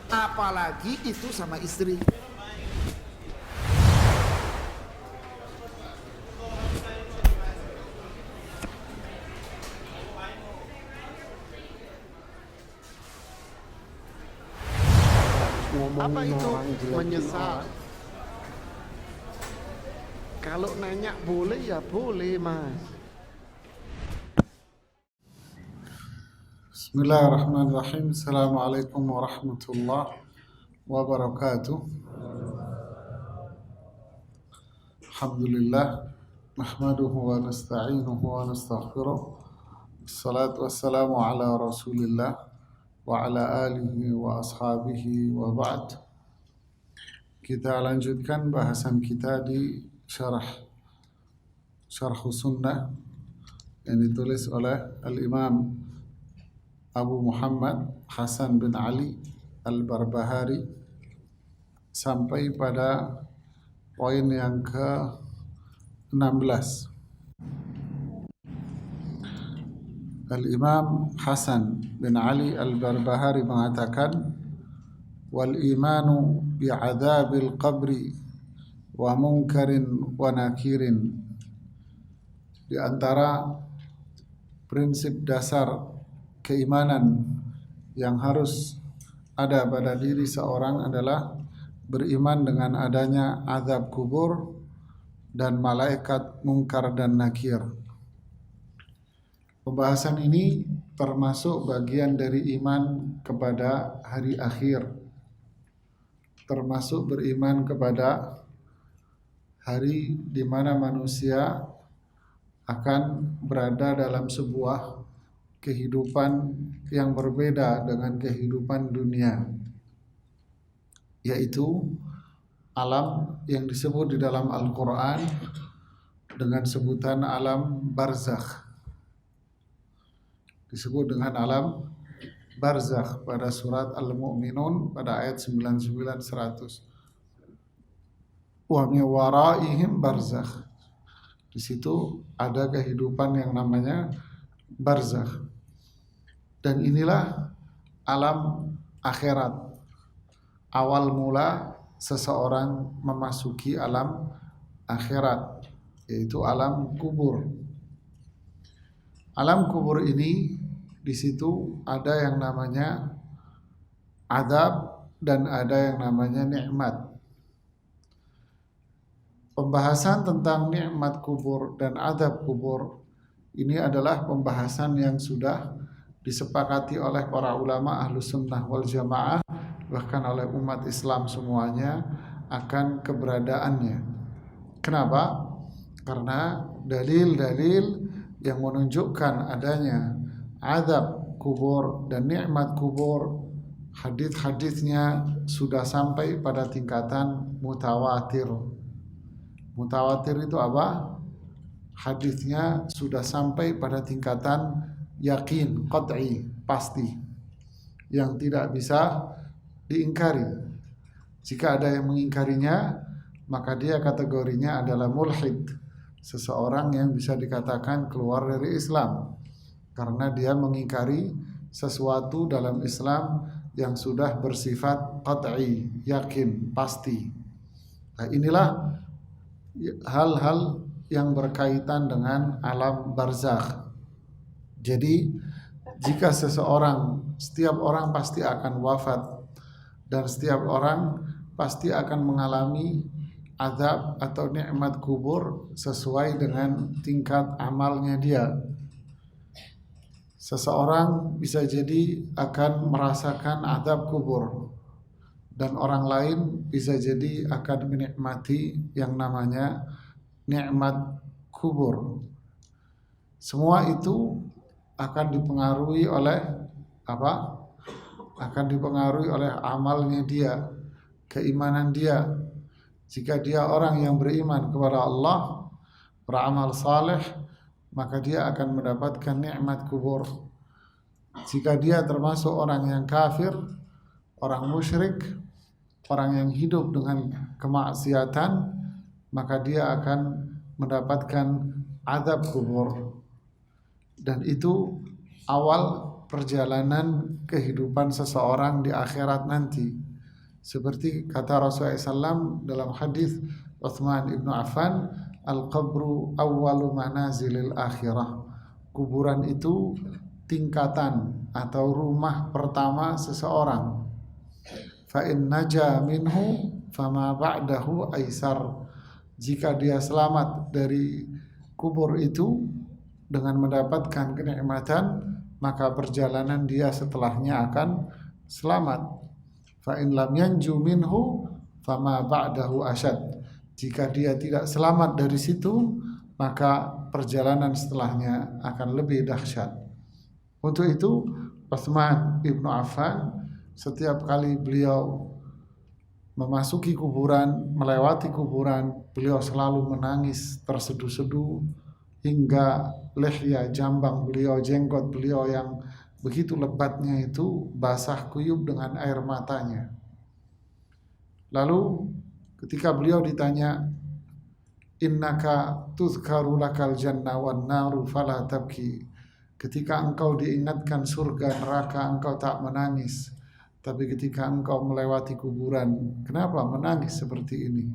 apalagi itu sama istri. Apa itu menyesal? Kalau nanya boleh ya boleh, Mas. Bismillahirrahmanirrahim. Assalamualaikum warahmatullahi wabarakatuh. Alhamdulillah, nahmaduhu wa nasta'inuhu wa nastaghfiruh. Assalatu wassalamu ala Rasulillah wa ala alihi wa ashabihi wa ba'd. Kita lanjutkan bahasan kita di Syarh Sunnah yang ditulis oleh Al-Imam Abu Muhammad Hasan bin Ali Al-Barbahari sampai pada poin yang ke-16. Al-Imam Hasan bin Ali Al-Barbahari mengatakan, wal imanu bi'adzabil qabri wa munkarin wa nakirin. Di antara prinsip dasar keimanan yang harus ada pada diri seorang adalah beriman dengan adanya azab kubur dan malaikat mungkar dan nakir. Pembahasan ini termasuk bagian dari iman kepada hari akhir, termasuk beriman kepada hari di mana manusia akan berada dalam sebuah kehidupan yang berbeda dengan kehidupan dunia, yaitu alam yang disebut di dalam Al-Quran dengan sebutan alam barzakh. Disebut dengan alam barzakh pada surat Al-Mu'minun pada ayat 99-100. Wa min waraihim barzakh. Di situ ada kehidupan yang namanya barzakh. Dan inilah alam akhirat. Awal mula seseorang memasuki alam akhirat, yaitu alam kubur. Alam kubur ini di situ ada yang namanya adab dan ada yang namanya nikmat. Pembahasan tentang nikmat kubur dan adab kubur ini adalah pembahasan yang sudah disepakati oleh para ulama Ahlus Sunnah wal Jamaah, bahkan oleh umat Islam semuanya, akan keberadaannya. Kenapa? Karena dalil-dalil yang menunjukkan adanya azab kubur dan nikmat kubur, hadis-hadisnya sudah sampai pada tingkatan mutawatir. Mutawatir itu apa? Hadisnya sudah sampai pada tingkatan yakin, qat'i, pasti, yang tidak bisa diingkari. Jika ada yang mengingkarinya, maka dia kategorinya adalah mulhid, seseorang yang bisa dikatakan keluar dari Islam karena dia mengingkari sesuatu dalam Islam yang sudah bersifat qat'i, yakin, pasti. Nah, inilah hal-hal yang berkaitan dengan alam barzakh. Jadi jika setiap orang pasti akan wafat dan setiap orang pasti akan mengalami azab atau nikmat kubur sesuai dengan tingkat amalnya dia. Seseorang bisa jadi akan merasakan azab kubur dan orang lain bisa jadi akan menikmati yang namanya nikmat kubur. Semua itu akan dipengaruhi oleh apa? Akan dipengaruhi oleh amalnya dia, keimanan dia. Jika dia orang yang beriman kepada Allah, beramal saleh, maka dia akan mendapatkan nikmat kubur. Jika dia termasuk orang yang kafir, orang musyrik, orang yang hidup dengan kemaksiatan, maka dia akan mendapatkan azab kubur. Dan itu awal perjalanan kehidupan seseorang di akhirat nanti. Seperti kata Rasulullah SAW dalam hadis Utsman ibnu Affan, al-qabru awwalu manazilil akhirah. Kuburan itu tingkatan atau rumah pertama seseorang. Fa in naja minhu fama ba'dahu aisar. Jika dia selamat dari kubur itu dengan mendapatkan kenikmatan, maka perjalanan dia setelahnya akan selamat. Fa in lam yanju minhu fama ba'dahu asyad. Jika dia tidak selamat dari situ, maka perjalanan setelahnya akan lebih dahsyat. Untuk itu Utsman ibnu Affan setiap kali beliau memasuki kuburan, melewati kuburan, beliau selalu menangis terseduh-seduh hingga lihya, jambang beliau, jenggot beliau yang begitu lebatnya itu basah kuyup dengan air matanya. Lalu ketika beliau ditanya, innaka tuzkaru lakal jannah wan naru fala tabki. Ketika engkau diingatkan surga neraka engkau tak menangis, tapi ketika engkau melewati kuburan kenapa menangis seperti ini?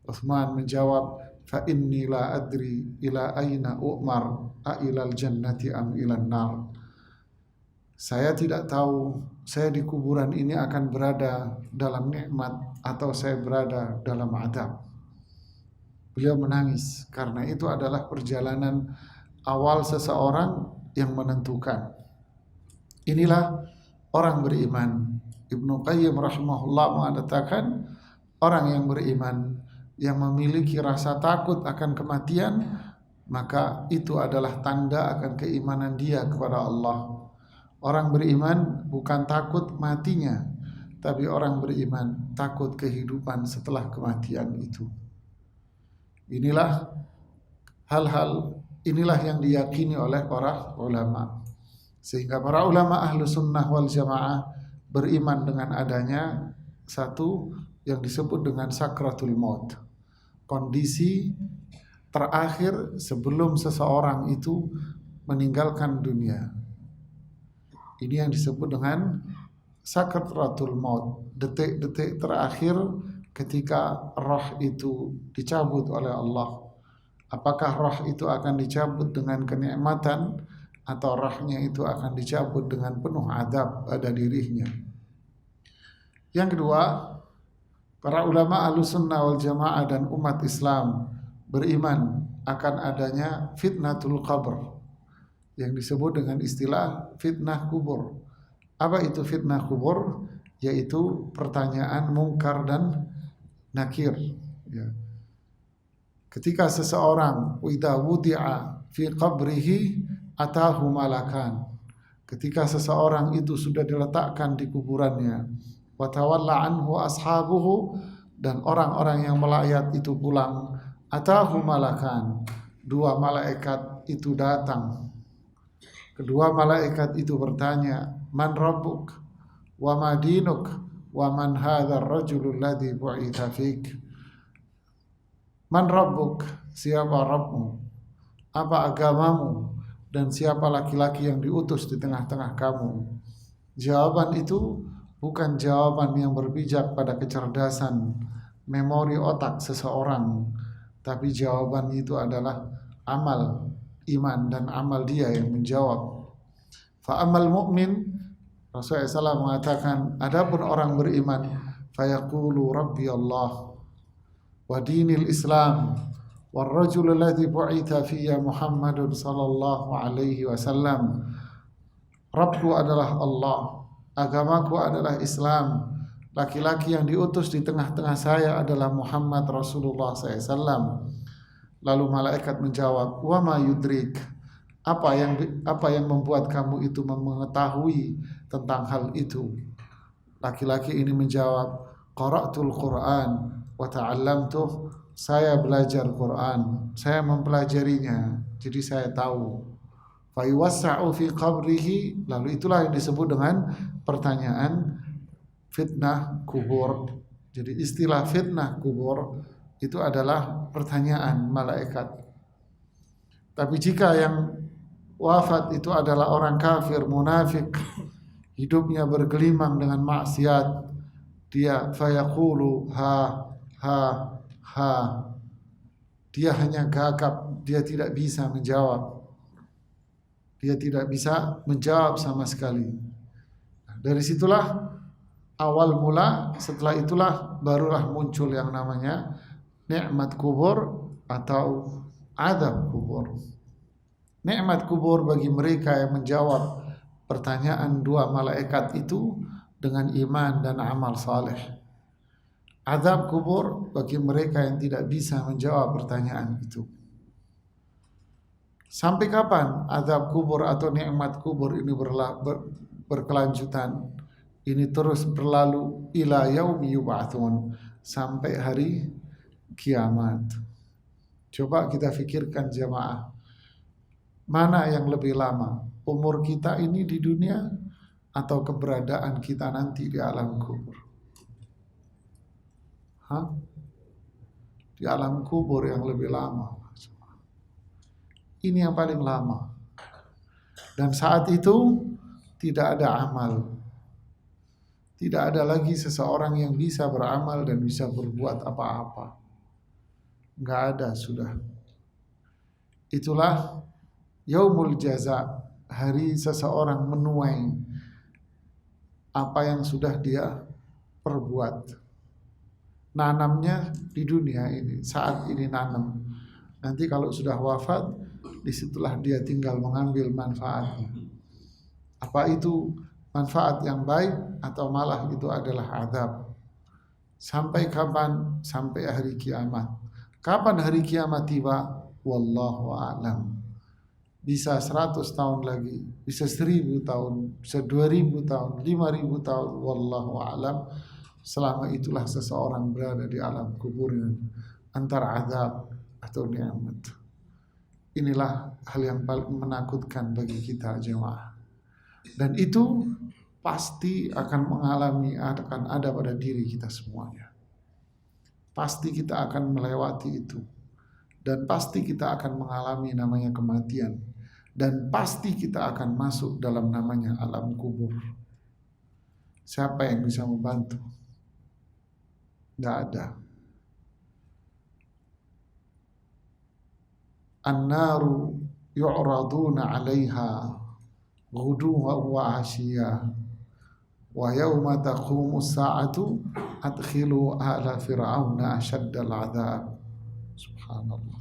Utsman menjawab, fa inni la adri ila aina u'mar a ilal jannati am ilan nar. Saya tidak tahu saya di kuburan ini akan berada dalam nikmat atau saya berada dalam adab. Beliau menangis karena itu adalah perjalanan awal seseorang yang menentukan. Inilah orang beriman. Ibnu Qayyim rahimahullah mengatakan orang yang beriman yang memiliki rasa takut akan kematian, maka itu adalah tanda akan keimanan dia kepada Allah. Orang beriman bukan takut matinya, tapi orang beriman takut kehidupan setelah kematian itu. Inilah hal-hal inilah yang diyakini oleh para ulama. Sehingga para ulama ahlu sunnah wal jamaah beriman dengan adanya satu yang disebut dengan sakratul maut, kondisi terakhir sebelum seseorang itu meninggalkan dunia. Ini yang disebut dengan sakratul maut, detik-detik terakhir ketika roh itu dicabut oleh Allah. Apakah roh itu akan dicabut dengan kenikmatan atau rohnya itu akan dicabut dengan penuh adab pada dirinya? Yang kedua, para ulama Ahlussunnah wal Jamaah dan umat Islam beriman akan adanya fitnatul qabr yang disebut dengan istilah fitnah kubur. Apa itu fitnah kubur? Yaitu pertanyaan mungkar dan nakir, ya. Ketika seseorang idza wudi'a fi qabrihi atahu malakan. Ketika seseorang itu sudah diletakkan di kuburannya, wa tawalla anhu ashabuhu, dan orang-orang yang melayat itu pulang, atahu malakan. Dua malaikat itu datang. Kedua malaikat itu bertanya, man rabbuk wa ma dinuk wa man hadzal rajulul ladzi bu'itsa fik. Man rabbuk, siapa Rabbmu? Apa agamamu? Dan siapa laki-laki yang diutus di tengah-tengah kamu? Jawaban itu bukan jawaban yang berpijak pada kecerdasan, memori otak seseorang, tapi jawaban itu adalah amal, iman dan amal dia yang menjawab. Fa amal mu'min, Rasulullah SAW mengatakan, adapun orang beriman, fayaqulu rabbi Allah wa dinil Islam wal rajul alladhi bu'itha fiyya Muhammadun sallallahu alaihi wasallam. Rabbku adalah Allah, agamaku adalah Islam, laki-laki yang diutus di tengah-tengah saya adalah Muhammad Rasulullah SAW. Lalu malaikat menjawab, wa ma yudrik, apa yang membuat kamu itu mengetahui tentang hal itu? Laki-laki ini menjawab, qara'tul Qur'an wa ta'allamtuh, saya belajar Quran, saya mempelajarinya, jadi saya tahu. Fa yuwassa'u fi qabrihi, lalu itulah yang disebut dengan pertanyaan fitnah kubur. Jadi istilah fitnah kubur itu adalah pertanyaan malaikat. Tapi jika yang wafat itu adalah orang kafir, munafik, hidupnya bergelimang dengan maksiat, dia fayaqulu ha ha, dia hanya gagap, dia tidak bisa menjawab. Dia tidak bisa menjawab sama sekali. Dari situlah awal mula, setelah itulah barulah muncul yang namanya nikmat kubur atau azab kubur. Nikmat kubur bagi mereka yang menjawab pertanyaan dua malaikat itu dengan iman dan amal saleh. Azab kubur bagi mereka yang tidak bisa menjawab pertanyaan itu. Sampai kapan azab kubur atau nikmat kubur ini berkelanjutan? Ini terus berlalu ila yaumi yub'atsun, sampai hari kiamat. Coba kita fikirkan jemaah, mana yang lebih lama? Umur kita ini di dunia atau keberadaan kita nanti di alam kubur? Di alam kubur yang lebih lama. Ini yang paling lama. Dan saat itu tidak ada amal. Tidak ada lagi seseorang yang bisa beramal dan bisa berbuat apa-apa. Enggak ada sudah. Itulah yaumul jaza, hari seseorang menuai apa yang sudah dia perbuat. Nanamnya di dunia ini, saat ini nanam. Nanti kalau sudah wafat, disitulah dia tinggal mengambil manfaatnya. Apa itu manfaat yang baik atau malah itu adalah azab. Sampai kapan? Sampai hari kiamat. Kapan hari kiamat tiba? Wallahu a'lam. Bisa 100 tahun lagi, bisa 1000 tahun, bisa 2000 tahun, 5000 tahun, wallahu a'lam. Selama itulah seseorang berada di alam kuburnya, antara azab atau nikmat. Inilah hal yang paling menakutkan bagi kita jemaah. Dan itu pasti akan akan ada pada diri kita semuanya. Pasti kita akan melewati itu. Dan pasti kita akan mengalami namanya kematian. Dan pasti kita akan masuk dalam namanya alam kubur. Siapa yang bisa membantu? Tidak ada. An-naru yu'raduna 'alaiha ghuduwan wa 'ashiyya wa yawma taqumu as-sa'atu adkhilu ala fir'auna asyaddal 'adzab. Subhanallah.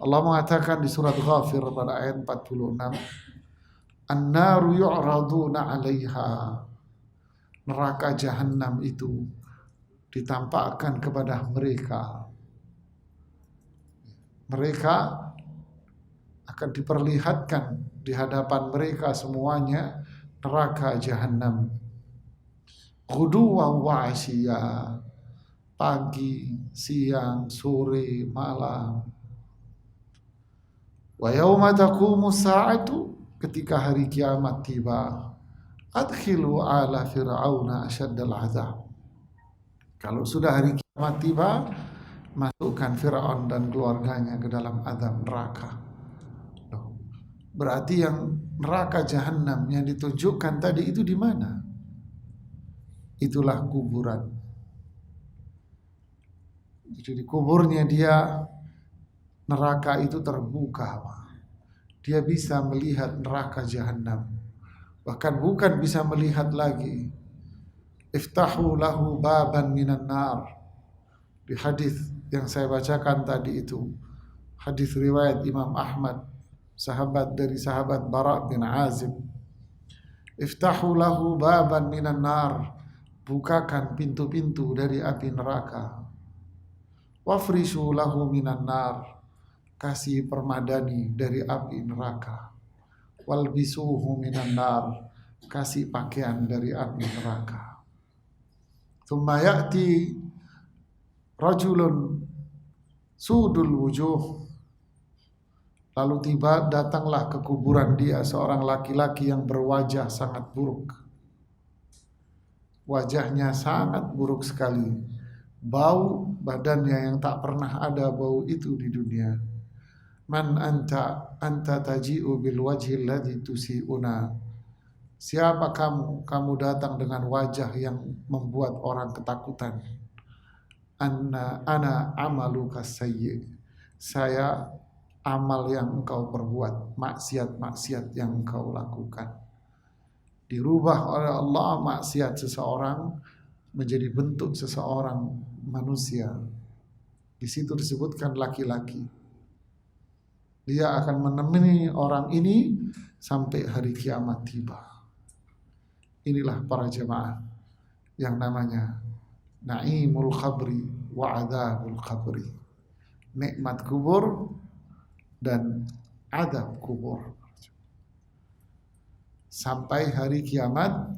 Allah mengatakan di surat Ghafir pada ayat 46, An-naru yu'raduna 'alaiha, neraka jahanam itu ditampakkan kepada mereka. Mereka akan diperlihatkan di hadapan mereka semuanya neraka jahanam. Ghuduwan wa 'ashiyya, pagi, siang, sore, malam. Wa yauma taqumu sa'atu, ketika hari kiamat tiba, adkhilu ala fir'auna asyaddal 'adzab. Kalau sudah hari kiamat tiba, masukkan Fir'aun dan keluarganya ke dalam azab neraka. Berarti yang neraka jahanam yang ditunjukkan tadi itu di mana? Itulah kuburan. Jadi di kuburnya dia, neraka itu terbuka. Dia bisa melihat neraka jahanam. Bahkan bukan bisa melihat lagi. Iftahu lahu baban minan nar. Di hadis yang saya bacakan tadi itu, hadis riwayat Imam Ahmad, sahabat dari sahabat Bara bin Azib. Iftahu lahu baban minan nar, bukakan pintu-pintu dari api neraka. Wafrishu lahu minan nar, kasih permadani dari api neraka. Walbisuhu minan nar, kasih pakaian dari api neraka. Thumma ya'ti rajulun sudul wujuh, lalu datanglah ke kuburan dia seorang laki-laki yang berwajah sangat buruk. Wajahnya sangat buruk sekali. Bau badannya yang tak pernah ada bau itu di dunia. Man anta taji'u bil wajhi alladhi tusi'una. Siapa kamu? Kamu datang dengan wajah yang membuat orang ketakutan. Ana amaluka sayyi. Saya amal yang engkau perbuat, maksiat-maksiat yang engkau lakukan. Dirubah oleh Allah maksiat seseorang menjadi bentuk seseorang manusia. Di situ disebutkan laki-laki. Dia akan menemani orang ini sampai hari kiamat tiba. Inilah para jemaah yang namanya na'imul qabri wa adzabul qabri. Nikmat kubur dan adab kubur. Sampai hari kiamat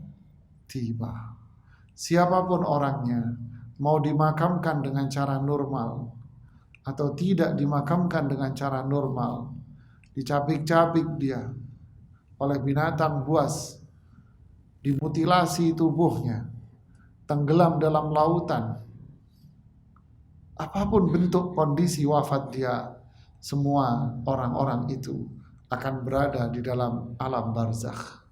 tiba. Siapapun orangnya, mau dimakamkan dengan cara normal atau tidak dimakamkan dengan cara normal, dicabik-cabik dia oleh binatang buas, dimutilasi tubuhnya, tenggelam dalam lautan, apapun bentuk kondisi wafat dia, semua orang-orang itu akan berada di dalam alam barzakh.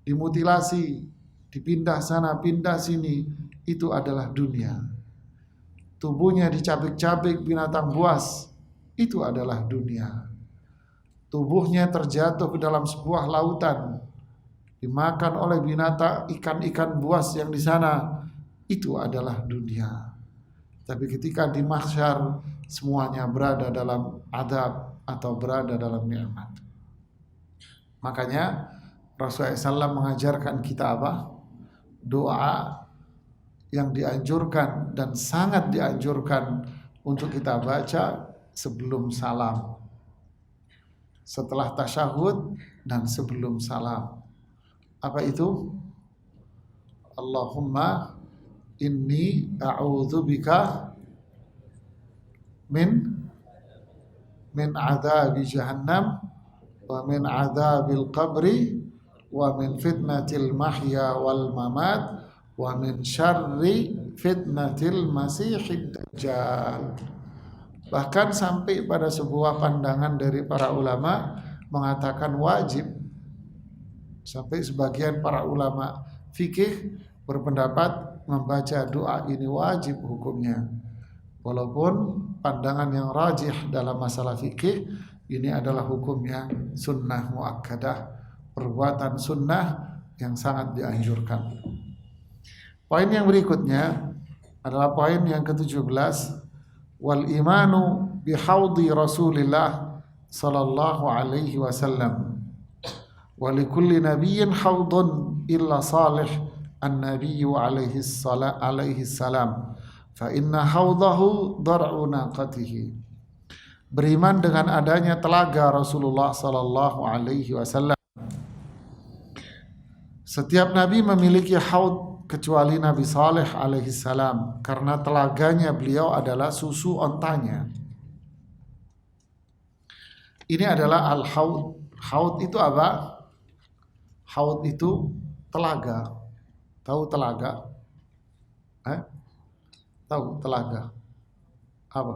Dimutilasi, dipindah sana, pindah sini, itu adalah dunia. Tubuhnya dicabik-cabik binatang buas, itu adalah dunia. Tubuhnya terjatuh ke dalam sebuah lautan, dimakan oleh binatang ikan-ikan buas yang di sana, itu adalah dunia. Tapi ketika di mahsyar, semuanya berada dalam adab atau berada dalam nikmat. Makanya Rasulullah SAW mengajarkan kita apa? Doa yang dianjurkan dan sangat dianjurkan untuk kita baca sebelum salam, setelah tasyahud, dan sebelum salam. Apa itu? Allahumma inni a'udzubika min adzabi jahannam wa min adzabil qabri wa min fitnatil mahya wal mamat wa min syarri fitnatil masihid dajjal. Bahkan sampai pada sebuah pandangan dari para ulama mengatakan wajib. Sampai sebagian para ulama fikih berpendapat membaca doa ini wajib hukumnya. Walaupun pandangan yang rajih dalam masalah fikih, ini adalah hukumnya sunnah muakkadah, perbuatan sunnah yang sangat dianjurkan. Poin yang berikutnya adalah poin yang ke-17, wal imanu bihaudi Rasulillah sallallahu alaihi wasallam. Wa likulli nabiyyin haudun illa salih an-nabiyyu alaihi salam. Fa inna haudahu dar'u naqatihi. Beriman dengan adanya telaga Rasulullah sallallahu alaihi wasallam. Setiap nabi memiliki haud kecuali Nabi Saleh alaihi salam, karena telaganya beliau adalah susu ontanya. Ini adalah al-haud. Haud itu apa? Haud itu telaga. Tahu telaga? Tahu telaga? Apa?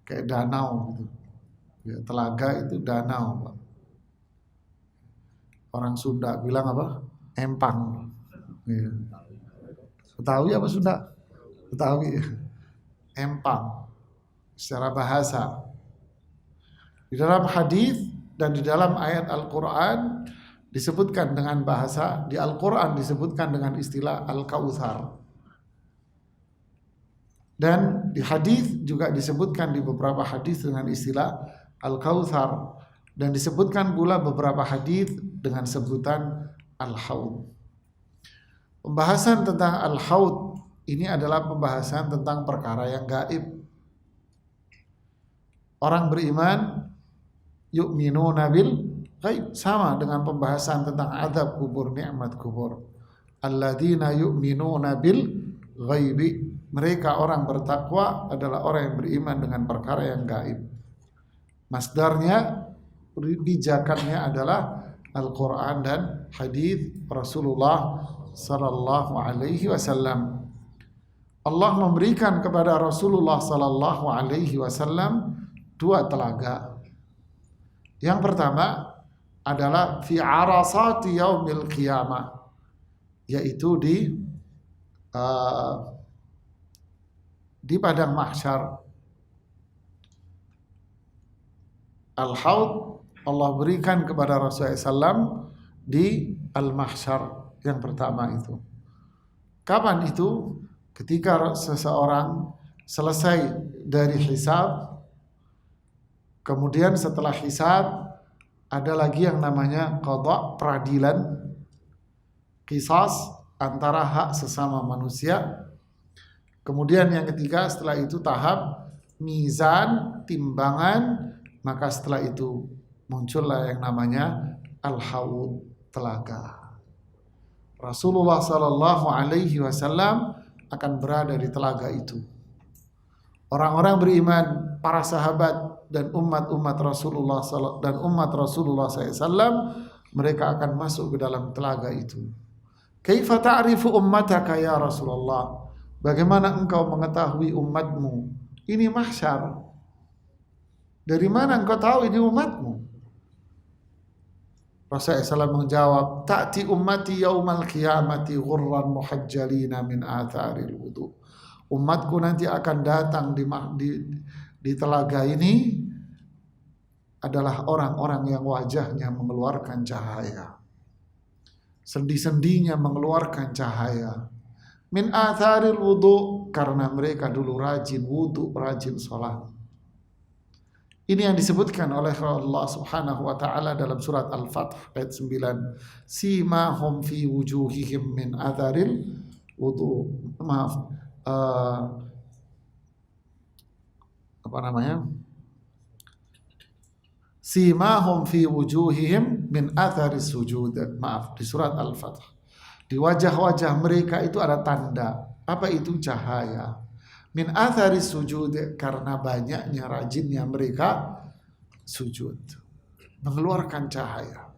Kayak danau gitu. Ya, telaga itu danau, Pak. Orang Sunda bilang apa? Empang. Ya. Betawi apa Sunda? Betawi. Empang. Secara bahasa. Di dalam hadis dan di dalam ayat Al-Quran disebutkan dengan bahasa, di Al-Quran disebutkan dengan istilah Al-Kautsar. Dan di hadis juga disebutkan di beberapa hadis dengan istilah Al-Kautsar, dan disebutkan pula beberapa hadis dengan sebutan Al-Haud. Pembahasan tentang Al-Haud ini adalah pembahasan tentang perkara yang gaib. Orang beriman yu'minuna bil ghaib, sama dengan pembahasan tentang azab kubur, nikmat kubur. Alladzina yu'minuna bil ghaibi. Mereka orang bertakwa adalah orang yang beriman dengan perkara yang gaib. Masdarnya, pijakannya adalah Al-Quran dan hadis Rasulullah sallallahu alaihi wasallam. Allah memberikan kepada Rasulullah sallallahu alaihi wasallam 2 telaga. Yang pertama adalah fi arasati yaumil qiyamah, yaitu di padang mahsyar. Al-Haud Allah berikan kepada Rasulullah SAW di Al-Mahsyar yang pertama itu. Kapan itu? Ketika seseorang selesai dari hisab, kemudian setelah hisab ada lagi yang namanya qada, peradilan, qisas antara hak sesama manusia. Kemudian yang ketiga setelah itu tahap mizan, timbangan. Maka setelah itu muncullah yang namanya Al-Haud, telaga. Rasulullah sallallahu alaihi wasallam akan berada di telaga itu. Orang-orang beriman, para sahabat dan umat Rasulullah SAW, mereka akan masuk ke dalam telaga itu. Kaifa ta'rifu ummataka ya Rasulullah? Bagaimana engkau mengetahui umatmu? Ini mahsyar. Dari mana engkau tahu ini umatmu? Rasulullah SAW menjawab, ta'ti ummati yaumal qiyamati ghurran muhajjalina min atharil wudu. Umatku nanti akan datang di telaga ini adalah orang-orang yang wajahnya mengeluarkan cahaya, sendi-sendinya mengeluarkan cahaya. Min atharil wudu, karena mereka dulu rajin wudu, rajin sholat. Ini yang disebutkan oleh Allah Subhanahu wa taala dalam surat Al-Fath ayat 9. Simahum fi wujuhihim min atharil wudu. Simahum fi wujuhihim min atharis sujud. Di surat Al-Fath. Di wajah-wajah mereka itu ada tanda. Apa itu? Cahaya. Min atharis sujud, karena banyaknya rajinnya mereka sujud, mengeluarkan cahaya.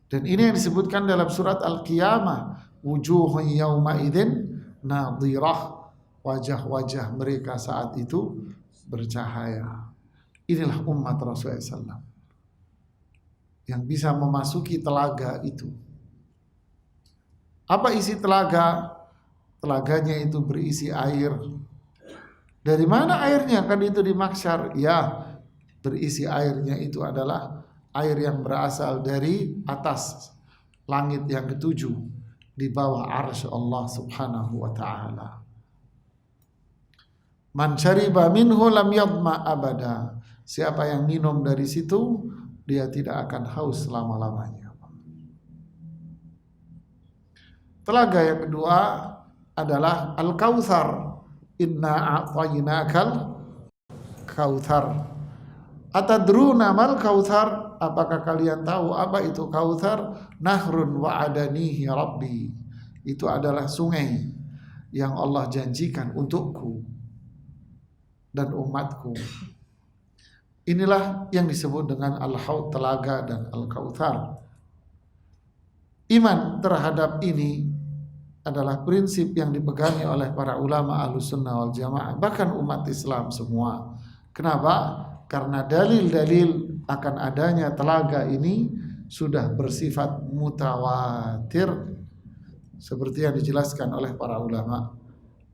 Dan ini yang disebutkan dalam surat Al-Qiyamah, wujuhun yawma idzin nadhirah, wajah-wajah mereka saat itu bercahaya. Inilah umat Rasulullah SAW yang bisa memasuki telaga itu. Apa isi telaga? Telaganya itu berisi air. Dari mana airnya? Kan itu di mahsyar. Ya, berisi airnya itu adalah air yang berasal dari atas langit yang ketujuh, di bawah arsy Allah Subhanahu wa taala. Man syariba minhu lam yadma abada. Siapa yang minum dari situ, dia tidak akan haus selama-lamanya. Telaga yang kedua adalah Al-Kautsar. Inna a'tainakal kautsar. Atadruna mal kautsar? Apakah kalian tahu apa itu kautsar? Nahrun wa'adanihi rabbi. Itu adalah sungai yang Allah janjikan untukku dan umatku. Inilah yang disebut dengan Al-Haud, telaga, dan Al-Kautsar. Iman terhadap ini adalah prinsip yang dipegangi oleh para ulama Ahlussunnah wal Jamaah, bahkan umat Islam semua. Kenapa? Karena dalil-dalil akan adanya telaga ini sudah bersifat mutawatir, seperti yang dijelaskan oleh para ulama.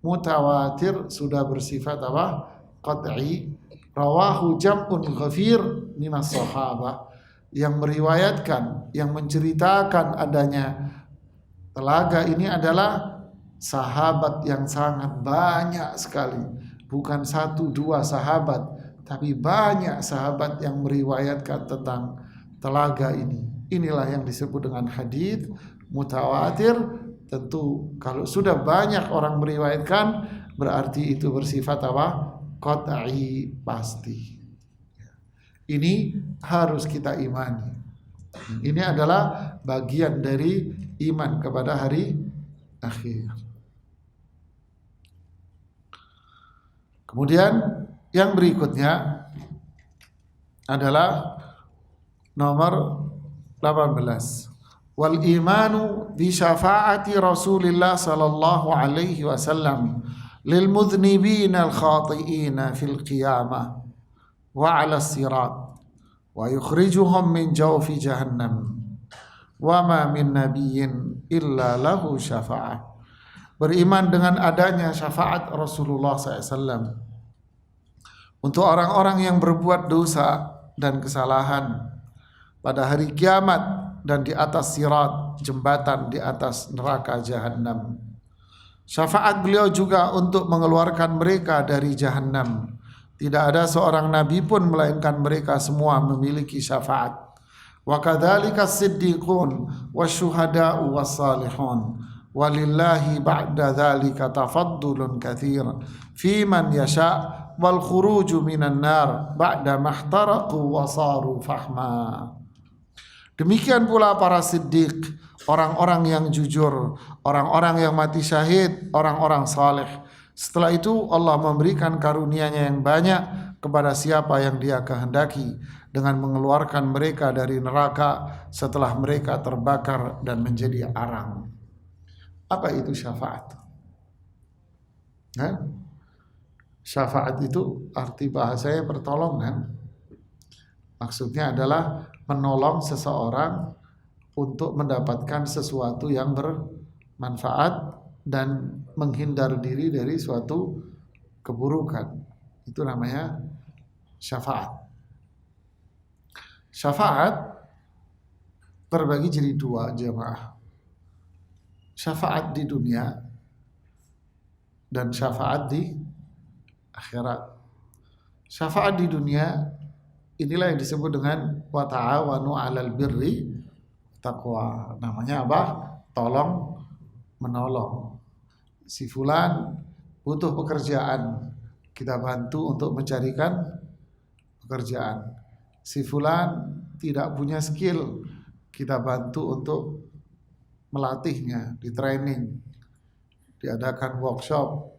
Mutawatir sudah bersifat apa? Qat'i. Rawahu jam'un ghafir minas sahabah, yang meriwayatkan, yang menceritakan adanya telaga ini adalah sahabat yang sangat banyak sekali. Bukan 1-2 sahabat, tapi banyak sahabat yang meriwayatkan tentang telaga ini. Inilah yang disebut dengan hadits mutawatir. Tentu kalau sudah banyak orang meriwayatkan, berarti itu bersifat apa? Qat'i, pasti. Ini harus kita imani. Ini adalah bagian dari iman kepada hari akhir. Kemudian yang berikutnya adalah nomor 18. Wal imanu bi syafaati Rasulillah sallallahu alaihi wasallam lil mudhnibina al khati'ina fil qiyamah. wa 'ala sirat wa yukhrijuhum min jawfi jahannam wa ma min nabiyyin illa lahu syafa'ah. Beriman dengan adanya syafaat Rasulullah SAW untuk orang-orang yang berbuat dosa dan kesalahan pada hari kiamat dan di atas sirat, jembatan di atas neraka jahanam. Syafaat beliau juga untuk mengeluarkan mereka dari jahanam. Tidak ada seorang nabi pun melainkan mereka semua memiliki syafaat. Wa kadzalika as-siddiqun wasyuhada'u was-salihun walillahi ba'da dzalika tafaddulun katsir fi man yasha wal khuruju minan nar ba'da mahtaraqu wa saru fahma. Demikian pula para siddiq, orang-orang yang jujur, orang-orang yang mati syahid, orang-orang saleh. Setelah itu Allah memberikan karunia-Nya yang banyak kepada siapa yang Dia kehendaki dengan mengeluarkan mereka dari neraka setelah mereka terbakar dan menjadi arang. Apa itu syafaat? Syafaat itu arti bahasanya pertolongan. Maksudnya adalah menolong seseorang untuk mendapatkan sesuatu yang bermanfaat dan menghindar diri dari suatu keburukan. Itu namanya syafaat. Syafaat terbagi jadi dua, jemaah. Syafaat di dunia dan syafaat di akhirat. Syafaat di dunia inilah yang disebut dengan wa ta'awanu 'alal birri taqwa. Namanya apa? Tolong menolong. Si fulan butuh pekerjaan, kita bantu untuk mencarikan pekerjaan. Si fulan tidak punya skill, kita bantu untuk melatihnya, di training, diadakan workshop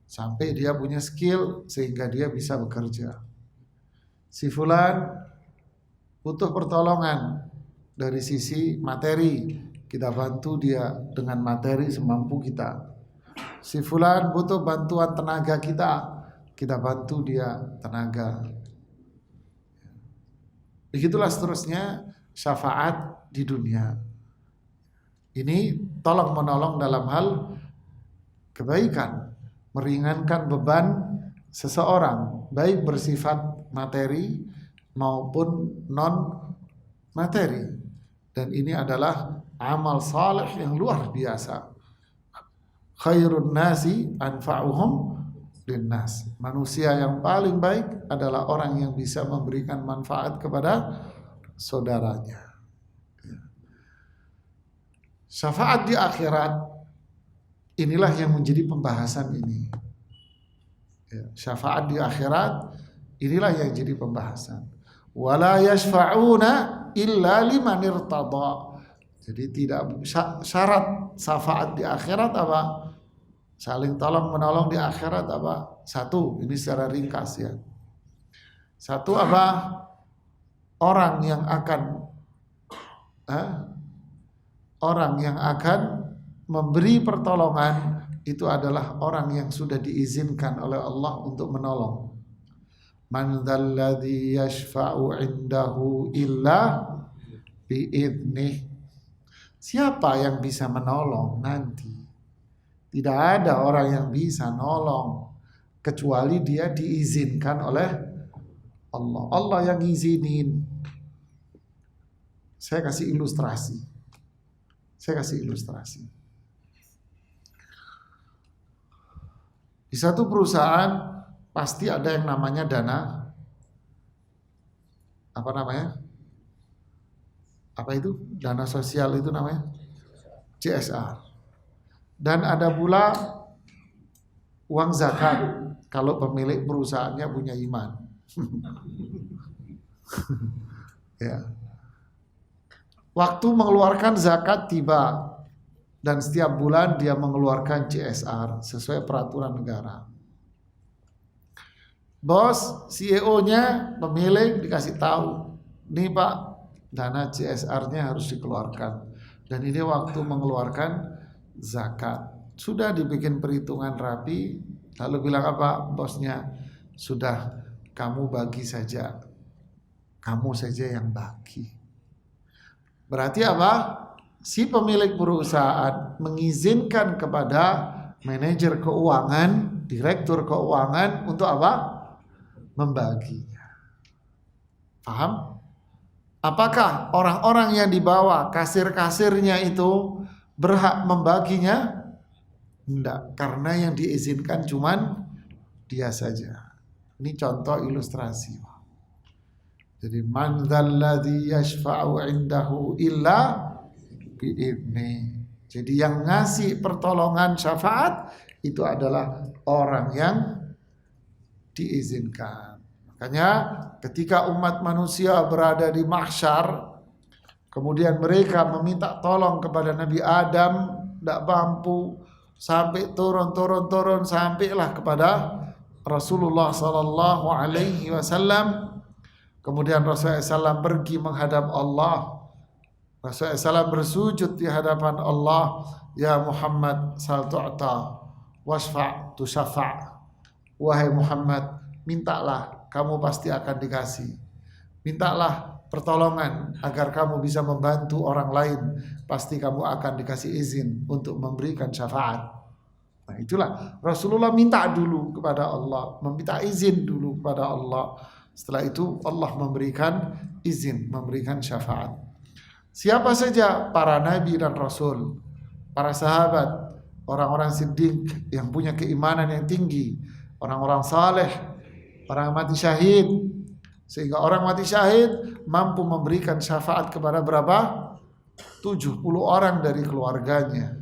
sampai dia punya skill sehingga dia bisa bekerja. Si fulan butuh pertolongan dari sisi materi, kita bantu dia dengan materi semampu kita. Si fulan butuh bantuan tenaga kita bantu dia tenaga. Begitulah seterusnya syafaat di dunia. Ini tolong menolong dalam hal kebaikan, meringankan beban seseorang, baik bersifat materi maupun non materi. Dan ini adalah amal saleh yang luar biasa. Khairun nasi anfa'uhum linnas. Manusia yang paling baik adalah orang yang bisa memberikan manfaat kepada saudaranya. Syafaat di akhirat inilah yang menjadi pembahasan ini. Syafaat di akhirat inilah yang jadi pembahasan. Wala yashfa'una illa liman irtada. Jadi tidak syarat syafaat di akhirat apa? Saling tolong menolong di akhirat apa? Satu, ini secara ringkas ya. Satu apa? Orang yang akan memberi pertolongan itu adalah orang yang sudah diizinkan oleh Allah untuk menolong. Man dzalladzi yashfa'u 'indahu illa bi'idnih. Siapa yang bisa menolong nanti? Tidak ada orang yang bisa nolong kecuali dia diizinkan oleh Allah. Allah yang izinin. Saya kasih ilustrasi. Di satu perusahaan pasti ada yang namanya dana, apa namanya? Apa itu? Dana sosial itu namanya CSR. Dan ada pula uang zakat kalau pemilik perusahaannya punya iman. Ya. Waktu mengeluarkan zakat tiba dan setiap bulan dia mengeluarkan CSR sesuai peraturan negara. Bos, CEO-nya, pemilik dikasih tahu, nih Pak, dana CSR-nya harus dikeluarkan. Dan ini waktu mengeluarkan zakat. Sudah dibikin perhitungan rapi, lalu bilang apa? Bosnya sudah kamu bagi saja, kamu saja yang bagi. Berarti apa? Si pemilik perusahaan mengizinkan kepada manajer keuangan, direktur keuangan untuk apa? Membaginya. Paham? Apakah orang-orang yang di bawah, kasir-kasirnya itu berhak membaginya? Tidak, karena yang diizinkan cuman dia saja. Ini contoh ilustrasi. Jadi man dzalladzi yashfa'u 'indahu illa bi'idzni. Jadi yang ngasih pertolongan syafaat itu adalah orang yang diizinkan. Makanya ketika umat manusia berada di mahsyar, kemudian mereka meminta tolong kepada Nabi Adam, tidak mampu, sampai turun sampailah kepada Rasulullah sallallahu alaihi wasallam. Kemudian Rasulullah SAW pergi menghadap Allah. Rasulullah SAW bersujud di hadapan Allah. Ya Muhammad, sal tu'ta wasfa' tusyafa'. Wahai Muhammad, mintalah, kamu pasti akan dikasih. Mintalah pertolongan agar kamu bisa membantu orang lain, pasti kamu akan dikasih izin untuk memberikan syafaat. Nah itulah Rasulullah minta dulu kepada Allah, meminta izin dulu kepada Allah. Setelah itu Allah memberikan izin, memberikan syafaat. Siapa saja para nabi dan rasul, para sahabat, orang-orang siddiq yang punya keimanan yang tinggi, orang-orang saleh, orang mati syahid, sehingga orang mati syahid mampu memberikan syafaat kepada berapa? 70 orang dari keluarganya.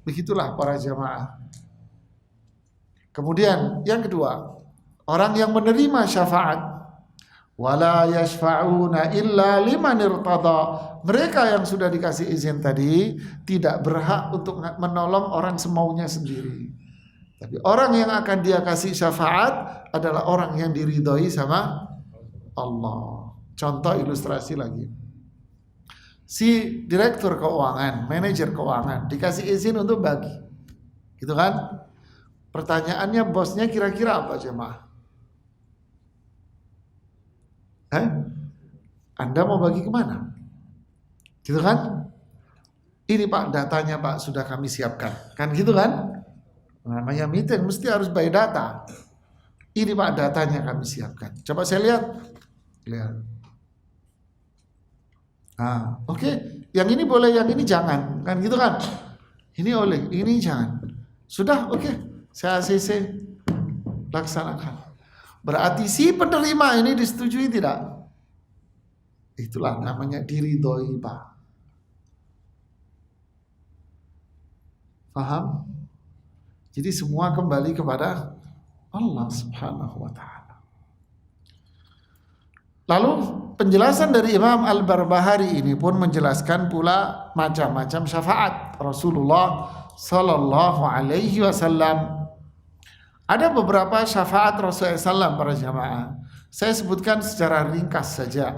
Begitulah para jamaah. Kemudian yang kedua, orang yang menerima syafaat, wala yashfa'una illa liman irtada. Mereka yang sudah dikasih izin tadi tidak berhak untuk menolong orang semaunya sendiri. Tapi orang yang akan dia kasih syafaat adalah orang yang diridhoi sama Allah. Contoh ilustrasi lagi. Si direktur keuangan, manajer keuangan dikasih izin untuk bagi. Gitu kan? Pertanyaannya bosnya kira-kira apa jemaah? Anda mau bagi kemana? Gitu kan? Ini Pak datanya Pak sudah kami siapkan. Kan gitu kan? Namanya meeting mesti harus by data. Ini Pak datanya kami siapkan. Coba saya lihat. Lihat. Ah, oke. Yang ini boleh, yang ini jangan. Kan gitu kan? Ini oleh, ini jangan. Sudah, oke. Saya ACC laksanakan. Berarti si penerima ini disetujui tidak? Itulah namanya diridhoi, Pak. Paham? Jadi semua kembali kepada Allah Subhanahu wa taala. Lalu penjelasan dari Imam Al-Barbahari ini pun menjelaskan pula macam-macam syafaat Rasulullah sallallahu alaihi wasallam. Ada beberapa syafaat Rasulullah SAW para jamaah. Saya sebutkan secara ringkas saja.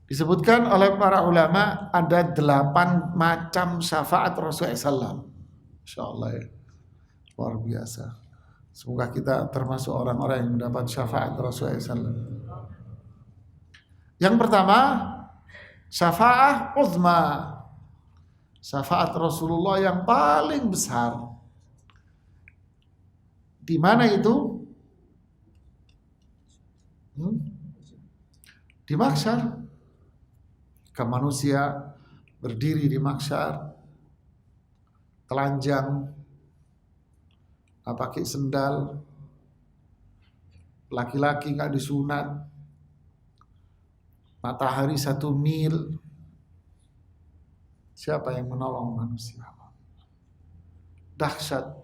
Disebutkan oleh para ulama ada 8 macam syafaat Rasulullah SAW. Insya Allah ya. Luar biasa. Semoga kita termasuk orang-orang yang mendapat syafaat Rasulullah SAW. Yang pertama, syafaat uzma. Syafaat Rasulullah yang paling besar. Di mana itu? Di mahsyar. Ke manusia berdiri di mahsyar, telanjang, pakai sendal, laki-laki nggak disunat, matahari 1 mil. Siapa yang menolong manusia? Dahsyat,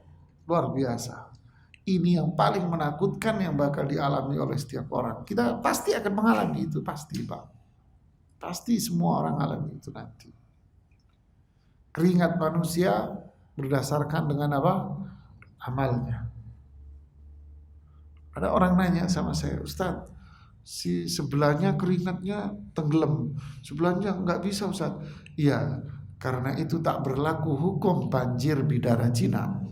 luar biasa. Ini yang paling menakutkan yang bakal dialami oleh setiap orang. Kita pasti akan mengalami itu, pasti Pak. Pasti semua orang alami itu nanti. Keringat manusia berdasarkan dengan apa? Amalnya. Ada orang nanya sama saya, Ustaz, si sebelahnya keringatnya tenggelam, sebelahnya nggak bisa Ustaz. Iya, karena itu tak berlaku hukum banjir bidara Cina.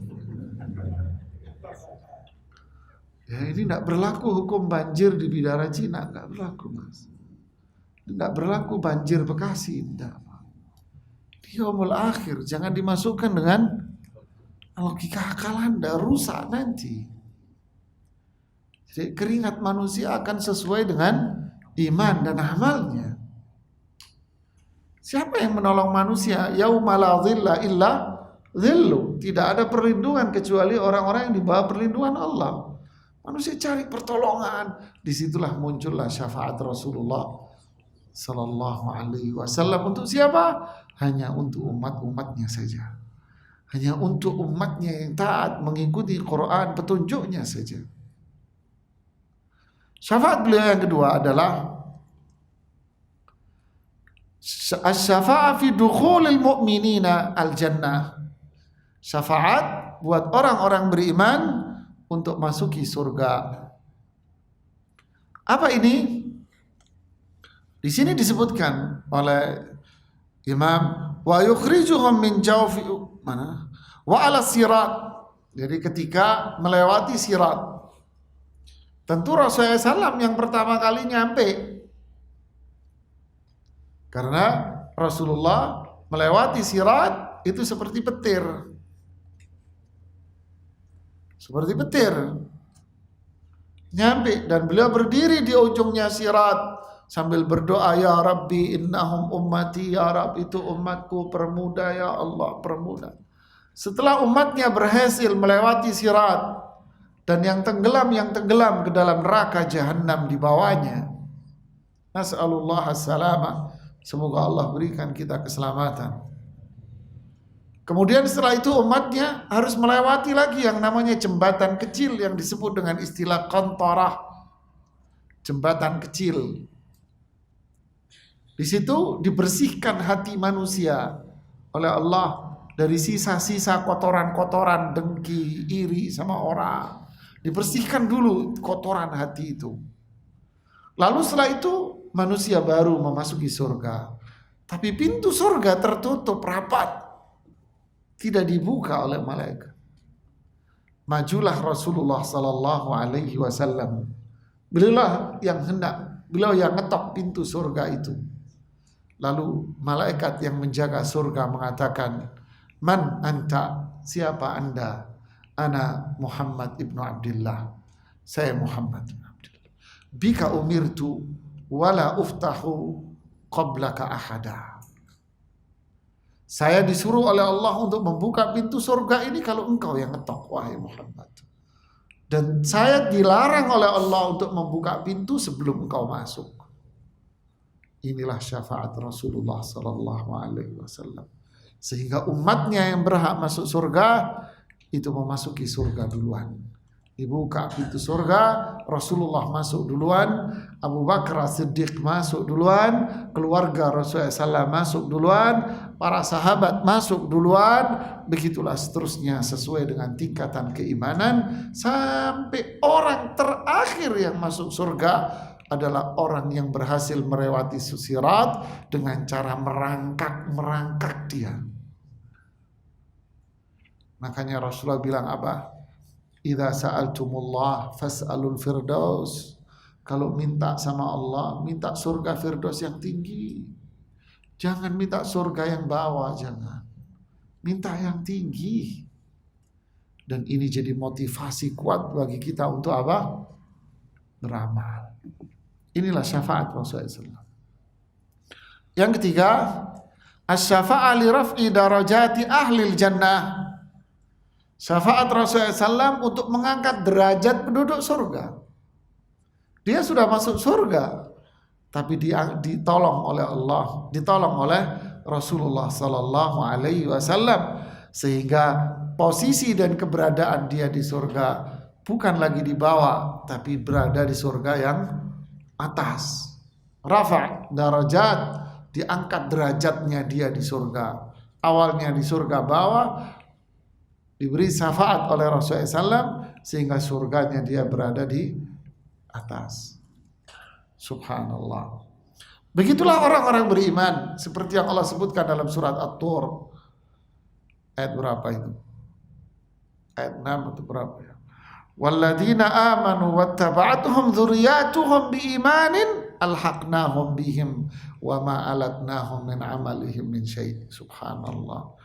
Ya, ini tidak berlaku hukum banjir di Bidara Cina, nggak berlaku mas. Tidak berlaku banjir Bekasi, tidak. Di yaumul akhir jangan dimasukkan dengan logika akal Anda, rusak nanti. Jadi keringat manusia akan sesuai dengan iman dan amalnya. Siapa yang menolong manusia? Yauma la dhilla illa dhillu. Tidak ada perlindungan kecuali orang-orang yang di bawah perlindungan Allah. Manusia cari pertolongan. Disitulah muncullah syafaat Rasulullah Sallallahu Alaihi Wasallam. Untuk siapa? Hanya untuk umat-umatnya saja. Hanya untuk umatnya yang taat mengikuti Quran, petunjuknya saja. Syafaat beliau yang kedua adalah asy-syafa'ah fi dukhulil mu'minina al-jannah. Syafaat buat orang-orang beriman untuk masuki surga. Apa ini? Di sini disebutkan oleh Imam wa yukhrijuhum min jawfi mana? Wa 'ala sirat. Jadi ketika melewati sirat. Tentu Rasulullah SAW yang pertama kali nyampe. Karena Rasulullah melewati sirat itu seperti petir. Seperti petir. Nyampe dan beliau berdiri di ujungnya sirat sambil berdoa, ya Rabbi innahum ummati, ya Rabbi itu umatku, permudah ya Allah, permudah. Setelah umatnya berhasil melewati sirat dan yang tenggelam ke dalam neraka jahanam di bawahnya. Nas'alullah as-salamah. Semoga Allah berikan kita keselamatan. Kemudian setelah itu umatnya harus melewati lagi yang namanya jembatan kecil yang disebut dengan istilah qantarah. Jembatan kecil. Di situ dibersihkan hati manusia oleh Allah dari sisa-sisa kotoran-kotoran, dengki, iri sama orang. Dibersihkan dulu kotoran hati itu. Lalu setelah itu manusia baru memasuki surga. Tapi pintu surga tertutup rapat. Tidak dibuka oleh malaikat. Majulah Rasulullah sallallahu alaihi wasallam. Beliau yang ngetok pintu surga itu. Lalu malaikat yang menjaga surga mengatakan, "Man anta? Siapa Anda?" "Ana Muhammad ibnu Abdullah." Saya Muhammad ibnu Abdullah. "Bika umirtu wala uftahu qablaka ahada." Saya disuruh oleh Allah untuk membuka pintu surga ini kalau engkau yang ngetok, wahai Muhammad. Dan saya dilarang oleh Allah untuk membuka pintu sebelum engkau masuk. Inilah syafaat Rasulullah sallallahu alaihi wasallam. Sehingga umatnya yang berhak masuk surga itu memasuki surga duluan. Dibuka pintu surga, Rasulullah masuk duluan, Abu Bakar As-Siddiq masuk duluan, keluarga Rasulullah SAW masuk duluan, para sahabat masuk duluan, begitulah seterusnya sesuai dengan tingkatan keimanan sampai orang terakhir yang masuk surga adalah orang yang berhasil melewati sirat dengan cara merangkak dia. Makanya Rasulullah bilang apa? Idza sa'altumullah fas'alul firdaus. Kalau minta sama Allah, minta surga firdaus yang tinggi. Jangan minta surga yang bawah, jangan. Minta yang tinggi. Dan ini jadi motivasi kuat bagi kita untuk apa? Beramal. Inilah syafaat Rasulullah SAW. Yang ketiga, asy-syafa'ah li raf'i darajati ahlil jannah. Syafaat Rasulullah SAW untuk mengangkat derajat penduduk surga. Dia sudah masuk surga, tapi ditolong oleh Allah, ditolong oleh Rasulullah Sallallahu Alaihi Wasallam, sehingga posisi dan keberadaan dia di surga bukan lagi di bawah, tapi berada di surga yang atas. Rafa' darajat, diangkat derajatnya dia di surga. Awalnya di surga bawah, diberi syafaat oleh Rasulullah SAW sehingga surganya dia berada di atas. Subhanallah. Begitulah orang-orang beriman seperti yang Allah sebutkan dalam surat At-Tur. Ayat berapa itu? Ayat 6 atau berapa ya? walladzina amanu wattaba'atuhum dzurriyyatuhum biimanin alhaqnahum bihim wa ma alatnahum min amalihim min syai'. Subhanallah.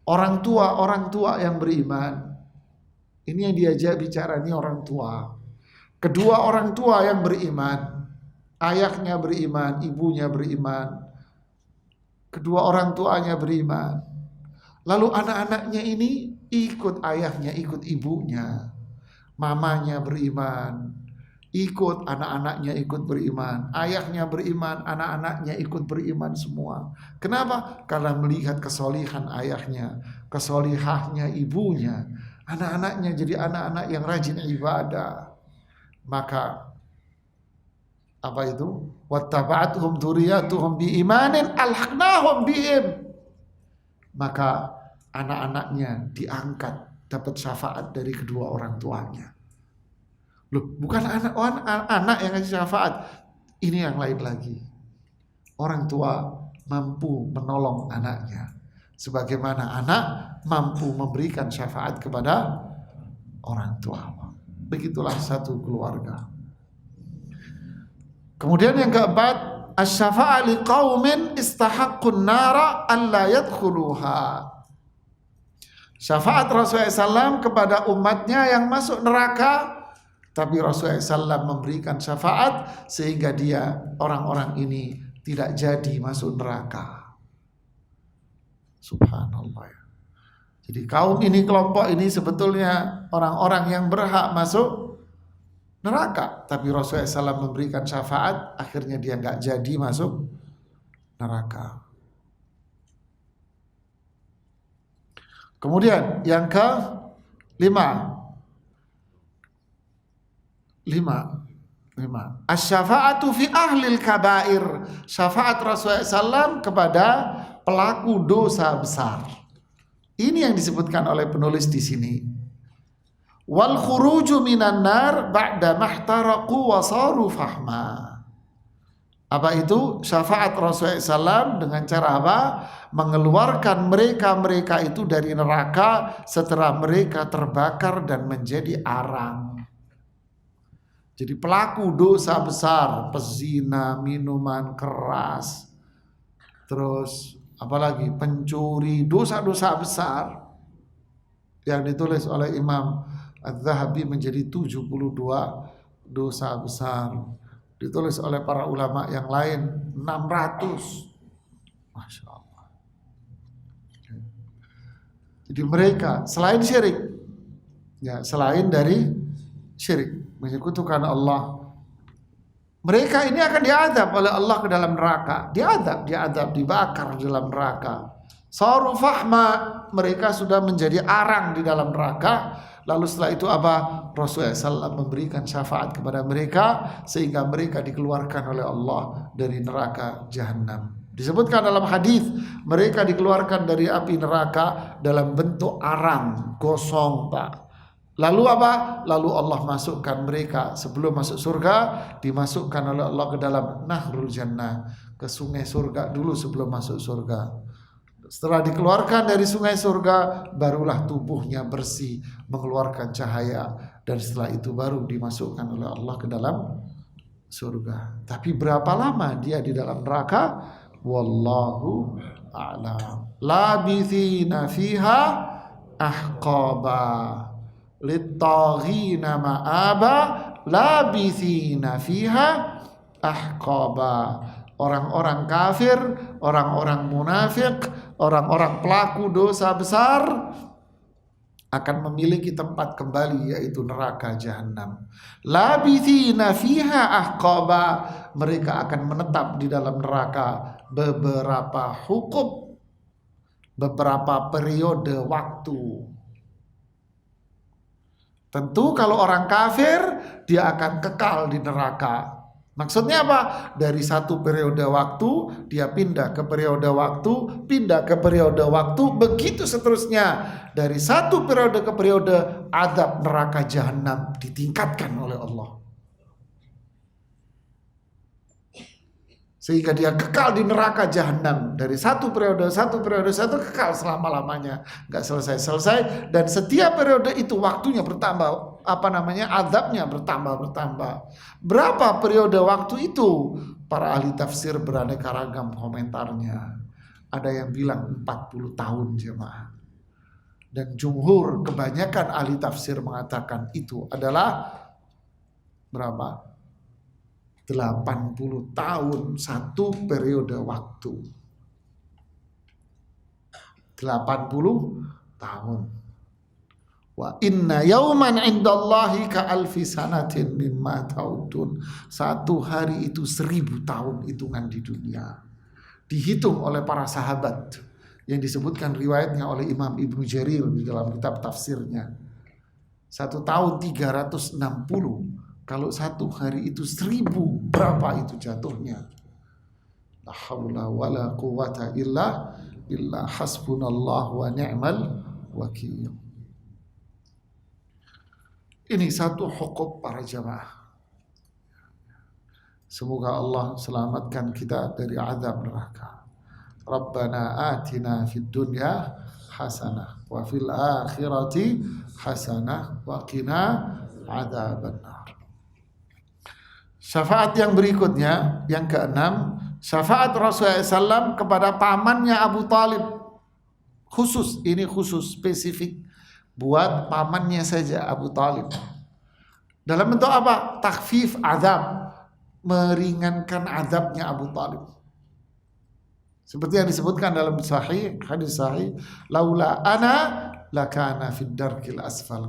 Orang tua yang beriman. Ini yang diajak bicara, ini orang tua. Kedua orang tua yang beriman, ayahnya beriman, ibunya beriman, kedua orang tuanya beriman. Lalu anak-anaknya ini ikut ayahnya, ikut ibunya. Mamanya beriman, ikut anak-anaknya ikut beriman. Ayahnya beriman, anak-anaknya ikut beriman semua. Kenapa? Karena melihat kesolihan ayahnya, kesolihahnya ibunya. Anak-anaknya jadi anak-anak yang rajin ibadah. Maka apa itu? Wattaba'atuhum dzurriyyatuhum biimanin alhaqnahum bihim. Maka anak-anaknya diangkat, dapat syafaat dari kedua orang tuanya. Loh, bukan anak yang ngasih syafaat. Ini yang lain lagi. Orang tua mampu menolong anaknya, sebagaimana anak mampu memberikan syafaat kepada orang tua. Begitulah satu keluarga. Kemudian yang keempat, asy-syafa'ah liqaumin istahaqqun nara alla yadkhuluha. Syafaat Rasulullah SAW kepada umatnya yang masuk neraka, tapi Rasulullah SAW memberikan syafaat sehingga orang-orang ini tidak jadi masuk neraka. Subhanallah. Jadi kaum ini, kelompok ini sebetulnya orang-orang yang berhak masuk neraka, tapi Rasulullah SAW memberikan syafaat, akhirnya dia nggak jadi masuk neraka. Kemudian yang kelima, asy-syafa'atu fi ahlil kabair. Syafaat Rasulullah SAW kepada pelaku dosa besar. Ini yang disebutkan oleh penulis di sini. Wal khuruju minan nar ba'da mahtaraqu wa saru fahma. Apa itu? Syafaat Rasulullah SAW dengan cara apa? Mengeluarkan mereka itu dari neraka setelah mereka terbakar dan menjadi arang. Jadi pelaku dosa besar, pezina, minuman keras, terus apalagi pencuri, dosa-dosa besar yang ditulis oleh Imam Az-Zahabi menjadi 72 dosa besar. Ditulis oleh para ulama yang lain 600. Masya Allah. Jadi mereka selain syirik, ya selain dari syirik, menyekutukan Allah, mereka ini akan diazab oleh Allah ke dalam neraka. Diazab, dibakar di dalam neraka. Saru fahma, mereka sudah menjadi arang di dalam neraka. Lalu setelah itu apa? Rasulullah SAW memberikan syafaat kepada mereka sehingga mereka dikeluarkan oleh Allah dari neraka Jahannam. Disebutkan dalam hadis, mereka dikeluarkan dari api neraka dalam bentuk arang, gosong, Pak. Lalu apa? Lalu Allah masukkan mereka sebelum masuk surga, dimasukkan oleh Allah ke dalam Nahrul Jannah, ke sungai surga dulu sebelum masuk surga. Setelah dikeluarkan dari sungai surga, barulah tubuhnya bersih, mengeluarkan cahaya, dan setelah itu baru dimasukkan oleh Allah ke dalam surga. Tapi berapa lama dia di dalam neraka? Wallahu a'lam. Labithina fiha ahqaba littaghina ma'aba labithina fiha ahqaba. Orang-orang kafir, orang-orang munafik, orang-orang pelaku dosa besar akan memiliki tempat kembali, yaitu neraka Jahannam. Labithina fiha ahqaba, mereka akan menetap di dalam neraka beberapa hukum, beberapa periode waktu. Tentu kalau orang kafir dia akan kekal di neraka. Maksudnya apa? Dari satu periode waktu dia pindah ke periode waktu, pindah ke periode waktu, begitu seterusnya. Dari satu periode ke periode, azab neraka Jahannam ditingkatkan oleh Allah. sehingga dia kekal di neraka jahanam dari satu periode kekal selama-lamanya, nggak selesai, dan setiap periode itu waktunya bertambah, azabnya bertambah. Berapa periode waktu itu? Para ahli tafsir beraneka ragam komentarnya. Ada yang bilang 40 tahun jemaah. Dan jumhur kebanyakan ahli tafsir mengatakan itu adalah berapa? 80 tahun satu periode waktu. 80 tahun. Wa inna yauman indallahi ka alfi sanatin mimma ta'udun. Satu hari itu 1000 tahun hitungan di dunia. Dihitung oleh para sahabat yang disebutkan riwayatnya oleh Imam Ibnu Jarir di dalam kitab tafsirnya. 1 tahun 360. Kalau satu hari itu 1000, berapa itu jatuhnya? La haula wala quwata illa billah, hasbunallahu wa ni'mal wakil. Ini satu hukum para jamaah. Semoga Allah selamatkan kita dari azab neraka. Rabbana atina fid dunya hasanah wa fil akhirati hasanah wa qina adzabannar. Syafaat yang berikutnya, yang keenam, syafaat Rasulullah SAW kepada pamannya Abu Talib. Khusus, ini khusus spesifik buat pamannya saja Abu Talib. Dalam bentuk apa? Takhfif azab, meringankan azabnya Abu Talib. Seperti yang disebutkan dalam sahih, hadis sahih, laula ana lakana fid darkil asfal.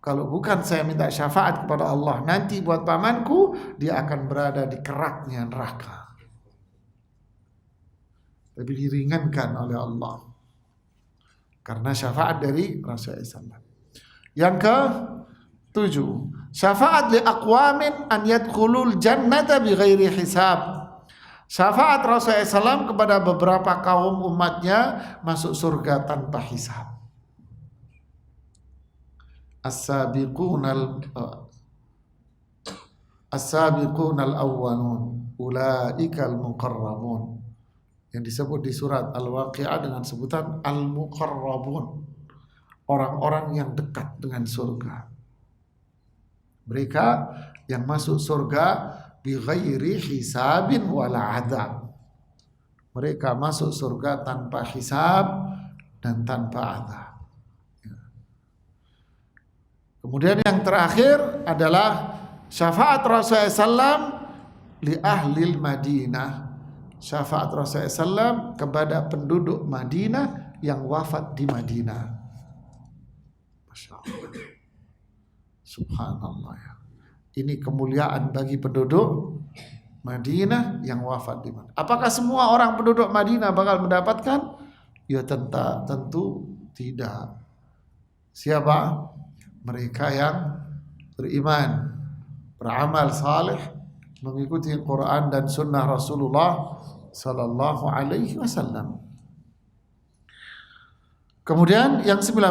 Kalau bukan saya minta syafaat kepada Allah, nanti buat pamanku, dia akan berada di keraknya neraka. Tapi diringankan oleh Allah karena syafaat dari Rasulullah SAW. Yang ke-7, syafaat li aqwamin an yadkhulul jannata bighairi hisab. Syafaat Rasulullah SAW kepada beberapa kaum umatnya masuk surga tanpa hisab. As-sabiqunal awwalun ulaikal muqarrabun, yang disebut di surat Al-Waqi'ah dengan sebutan al-muqarrabun, orang-orang yang dekat dengan surga. Mereka yang masuk surga bi ghairi hisabin wala adzab. Mereka masuk surga tanpa hisab dan tanpa azab. Kemudian yang terakhir adalah syafaat Rasulullah SAW li ahlil Madinah. Syafaat Rasulullah SAW kepada penduduk Madinah yang wafat di Madinah. Masya Allah. Subhanallah ya. Ini kemuliaan bagi penduduk Madinah yang wafat di Madinah. Apakah semua orang penduduk Madinah bakal mendapatkan? Ya tentu tidak. Siapa? Mereka yang beriman, beramal saleh, mengikuti Quran dan sunnah Rasulullah sallallahu alaihi wasallam. Kemudian yang 19,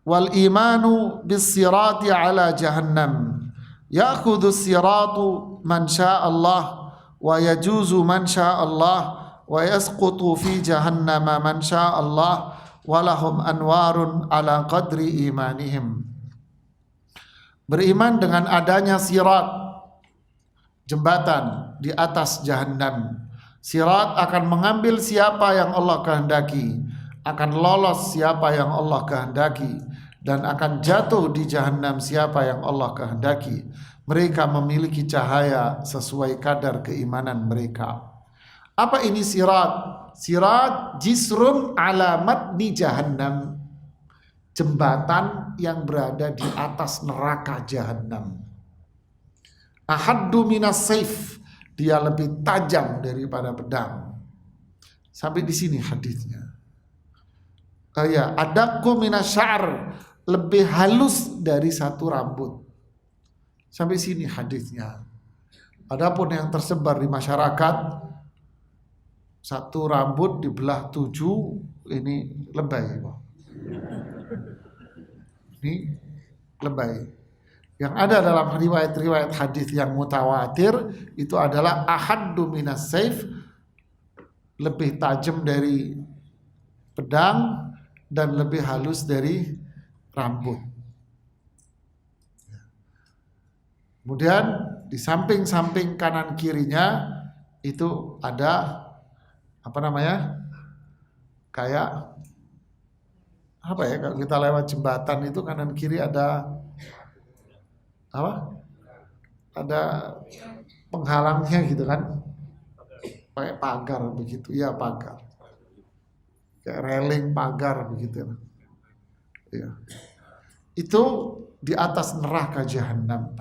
wal imanu bis sirati ala jahannam. Ya'khudhu siratu man syaa Allah wa yajuzu man syaa Allah wa yasqutu fi jahannama man syaa Allah walahum anwarun ala qadri imanihim. Beriman dengan adanya sirat, jembatan di atas jahanam. Sirat akan mengambil siapa yang Allah kehendaki, akan lolos siapa yang Allah kehendaki, dan akan jatuh di jahanam siapa yang Allah kehendaki. Mereka memiliki cahaya sesuai kadar keimanan mereka. Apa ini sirat? Sirat jisrun alamat di jahannam, jembatan yang berada di atas neraka jahannam. Ahaddu minas saif, dia lebih tajam daripada pedang. Sampai di sini hadisnya. Adakku minas syar, lebih halus dari satu rambut. Sampai sini hadisnya. Adapun yang tersebar di masyarakat, satu rambut dibelah 7, ini lebay. Ini lebay. Yang ada dalam riwayat-riwayat hadis yang mutawatir itu adalah ahaddu minas saif, lebih tajam dari pedang dan lebih halus dari rambut. Kemudian di samping-samping kanan kirinya itu ada kayak apa ya, kalau kita lewat jembatan itu kanan kiri ada ada penghalangnya gitu kan, pakai pagar begitu ya, pagar kayak railing pagar begitu ya. Itu di atas neraka jahanam.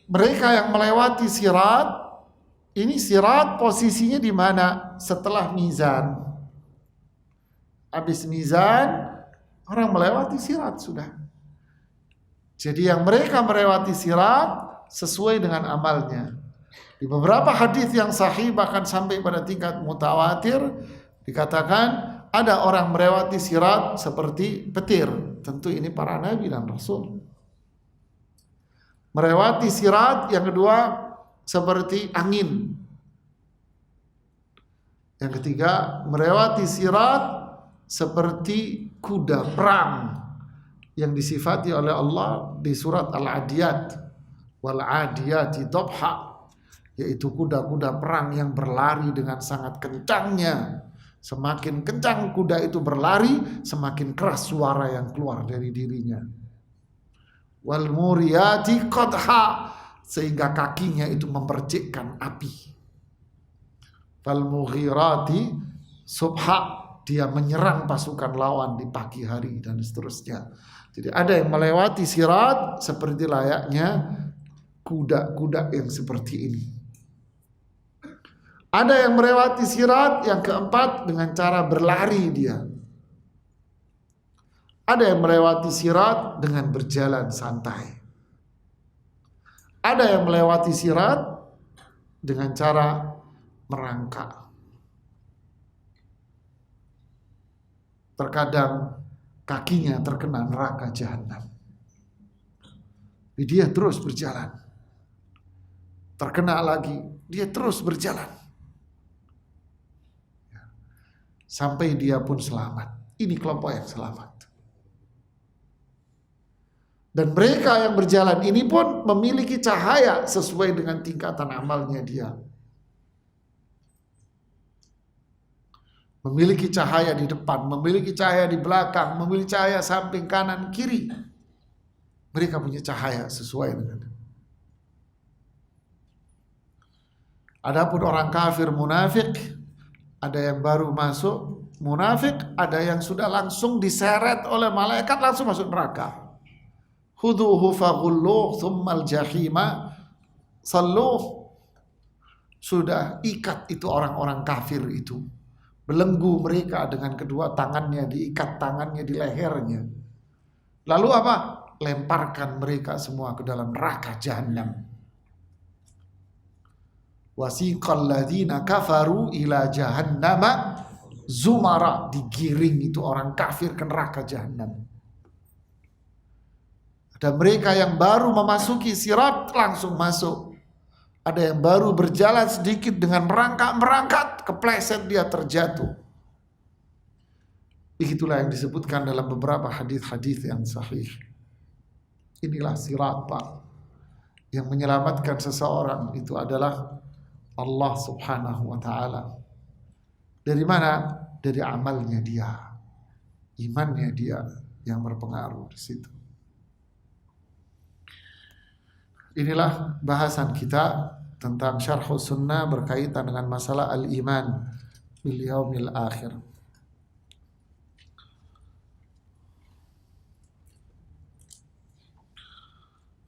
Mereka yang melewati sirat, ini sirat posisinya di mana? Setelah mizan. Habis mizan, orang melewati sirat sudah. Jadi yang mereka melewati sirat sesuai dengan amalnya. Di beberapa hadis yang sahih bahkan sampai pada tingkat mutawatir dikatakan ada orang melewati sirat seperti petir. Tentu ini para nabi dan rasul. Melewati sirat yang kedua seperti angin. Yang ketiga melewati sirat seperti kuda perang yang disifati oleh Allah di surat Al-Adiyat, wal adiyati dhabha, yaitu kuda-kuda perang yang berlari dengan sangat kencangnya. Semakin kencang kuda itu berlari, semakin keras suara yang keluar dari dirinya. Wal muriyati qadha, sehingga kakinya itu memercikkan api. Wal mughirati subha, dia menyerang pasukan lawan di pagi hari dan seterusnya. Jadi ada yang melewati sirat seperti layaknya kuda-kuda yang seperti ini. Ada yang melewati sirat yang keempat dengan cara berlari dia. Ada yang melewati sirat dengan berjalan santai. Ada yang melewati sirat dengan cara merangkak. Terkadang kakinya terkena neraka jahanam. Dia terus berjalan. Terkena lagi, dia terus berjalan. Sampai dia pun selamat. Ini kelompok yang selamat. Dan mereka yang berjalan ini pun memiliki cahaya sesuai dengan tingkatan amalnya dia. Memiliki cahaya di depan, memiliki cahaya di belakang, memiliki cahaya samping kanan kiri. Mereka punya cahaya sesuai dengan. Adapun orang kafir munafik, ada yang baru masuk munafik, ada yang sudah langsung diseret oleh malaikat langsung masuk neraka. Khuduhu faghulluh thummal jahima salluh. Sudah ikat itu orang-orang kafir itu. Belenggu mereka dengan kedua tangannya, diikat tangannya di lehernya. Lalu apa? Lemparkan mereka semua ke dalam neraka jahanam. Wasiqal ladzina kafaru ila jahannama zumara, digiring itu orang kafir ke neraka jahanam. Ada mereka yang baru memasuki sirat langsung masuk. Ada yang baru berjalan sedikit dengan merangkak, kepleset dia terjatuh. Itulah yang disebutkan dalam beberapa hadis-hadis yang sahih. Inilah sirat, Pak. Yang menyelamatkan seseorang itu adalah Allah Subhanahu wa taala. Dari mana? Dari amalnya dia. Imannya dia yang berpengaruh di situ. Inilah bahasan kita tentang syarhus sunnah berkaitan dengan masalah al-iman bil yaumil akhir.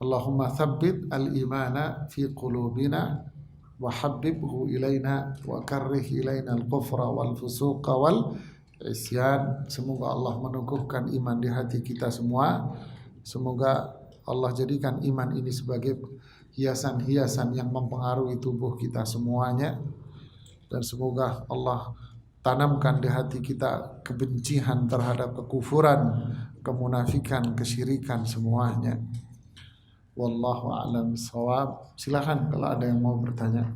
Allahumma thabbit al-imana fi qulubina wa habbibhu ilaina wa karrih ilaina al-kufra wal fusuqa wal isyan. Semoga Allah meneguhkan iman di hati kita semua. Semoga Allah jadikan iman ini sebagai hiasan-hiasan yang mempengaruhi tubuh kita semuanya. Dan semoga Allah tanamkan di hati kita kebencian terhadap kekufuran kemunafikan, kesyirikan semuanya. Wallahu a'lam bishawab. Silakan kalau ada yang mau bertanya.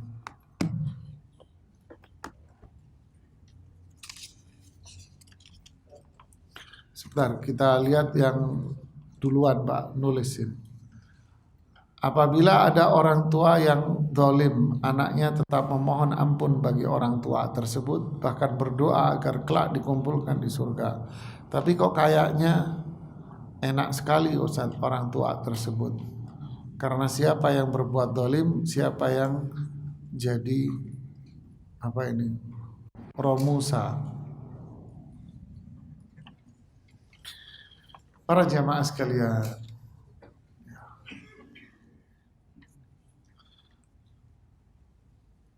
Sebentar, kita lihat yang duluan Pak nulisin. Apabila ada orang tua yang zalim, anaknya tetap memohon ampun bagi orang tua tersebut, bahkan berdoa agar kelak dikumpulkan di surga. Tapi kok kayaknya enak sekali Ustaz orang tua tersebut. Karena siapa yang berbuat zalim, siapa yang jadi romusa. Para jamaah sekalian,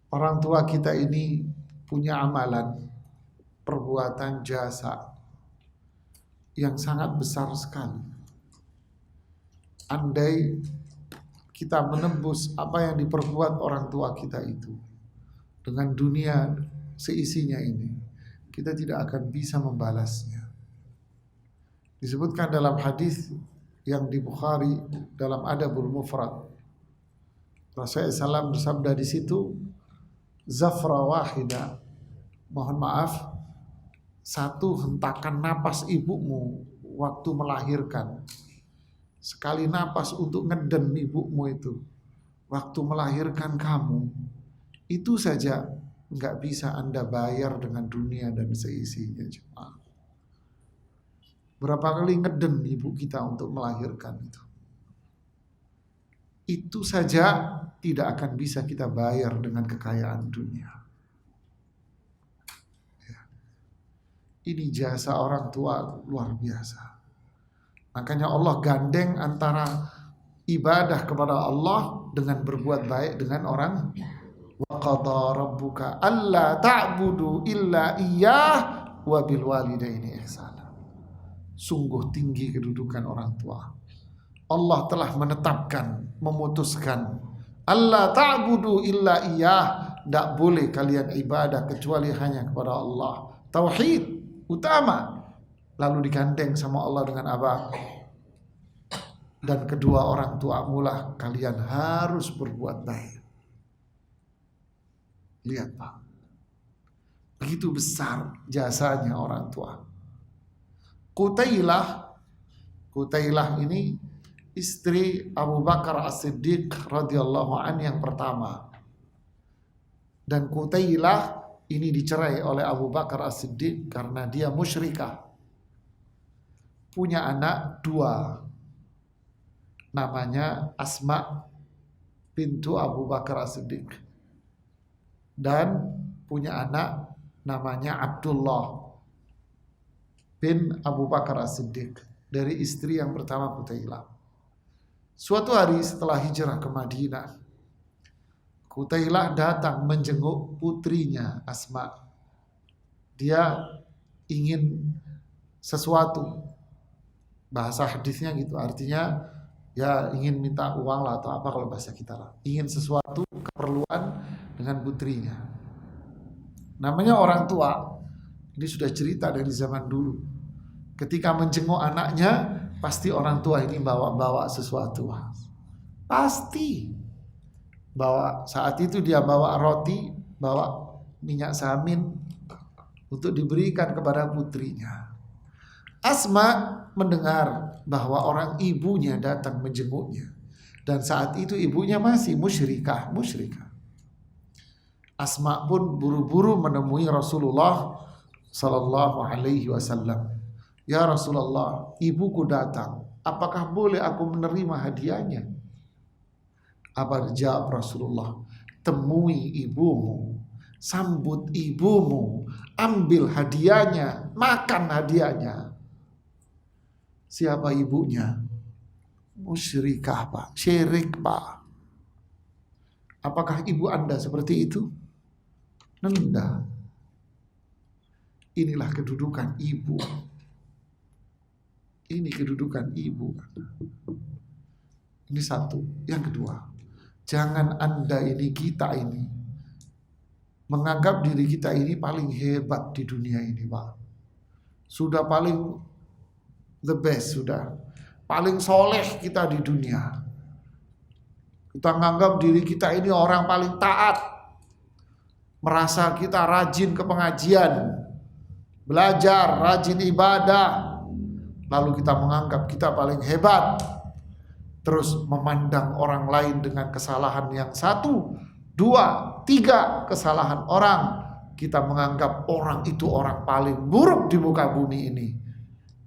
orang tua kita ini punya amalan, perbuatan jasa yang sangat besar sekali. Andai kita menembus apa yang diperbuat orang tua kita itu dengan dunia seisinya ini, kita tidak akan bisa membalasnya. Disebutkan dalam hadis yang di Bukhari dalam Adabul Mufrad, Rasulullah SAW bersabda di situ, zafra wahida, mohon maaf, satu hentakan napas ibumu waktu melahirkan, sekali napas untuk ngeden ibumu itu waktu melahirkan kamu, itu saja nggak bisa Anda bayar dengan dunia dan seisinya. Berapa kali ngeden ibu kita untuk melahirkan itu saja tidak akan bisa kita bayar dengan kekayaan dunia. Ini jasa orang tua luar biasa. Makanya Allah gandeng antara ibadah kepada Allah dengan berbuat baik dengan orang. Wa qadha rabbuka alla ta'budu illa iyyah wa bil walidaini ihsana. Sungguh tinggi kedudukan orang tua. Allah telah menetapkan, memutuskan, alla ta'budu illa iyyah, tidak boleh kalian ibadah kecuali hanya kepada Allah. Tauhid utama. Lalu digandeng sama Allah dengan apa? Dan kedua orang tua mula kalian harus berbuat baik. Lihat Pak, begitu besar jasanya orang tua. Qutailah ini istri Abu Bakar As-Siddiq radhiyallahu anhu yang pertama. Dan Qutailah ini dicerai oleh Abu Bakar As-Siddiq karena dia musyrikah. Punya anak dua, namanya Asma bintu Abu Bakar As-Siddiq, dan punya anak namanya Abdullah bin Abu Bakar As-Siddiq dari istri yang pertama Qutailah. Suatu hari setelah hijrah ke Madinah, Qutailah datang menjenguk putrinya Asma. Dia ingin sesuatu, bahasa hadisnya gitu, artinya ya ingin minta uang lah atau apa kalau bahasa kita lah, ingin sesuatu keperluan dengan putrinya. Namanya orang tua, ini sudah cerita dari zaman dulu. Ketika menjenguk anaknya, pasti orang tua ini bawa sesuatu. Pasti bawa, saat itu dia bawa roti, bawa minyak samin untuk diberikan kepada putrinya. Asma mendengar bahwa orang ibunya datang menjenguknya, dan saat itu ibunya masih musyrikah. Asma pun buru-buru menemui Rasulullah sallallahu alaihi wasallam. Ya Rasulullah, ibuku datang. Apakah boleh aku menerima hadiahnya? Apa jawab Rasulullah? Temui ibumu, sambut ibumu, ambil hadiahnya, makan hadiahnya. Siapa ibunya? Musyrikah Pak, syirik Pak. Apakah ibu Anda seperti itu? Tidak. Inilah kedudukan ibu. Ini kedudukan ibu. Ini satu. Yang kedua, jangan Anda ini, kita ini menganggap diri kita ini paling hebat di dunia ini Pak. Sudah paling the best sudah. Paling soleh kita di dunia. Kita menganggap diri kita ini orang paling taat. Merasa kita rajin ke pengajian, belajar, rajin ibadah. Lalu kita menganggap kita paling hebat. Terus memandang orang lain dengan kesalahan yang 1, 2, 3 kesalahan orang. Kita menganggap orang itu orang paling buruk di muka bumi ini.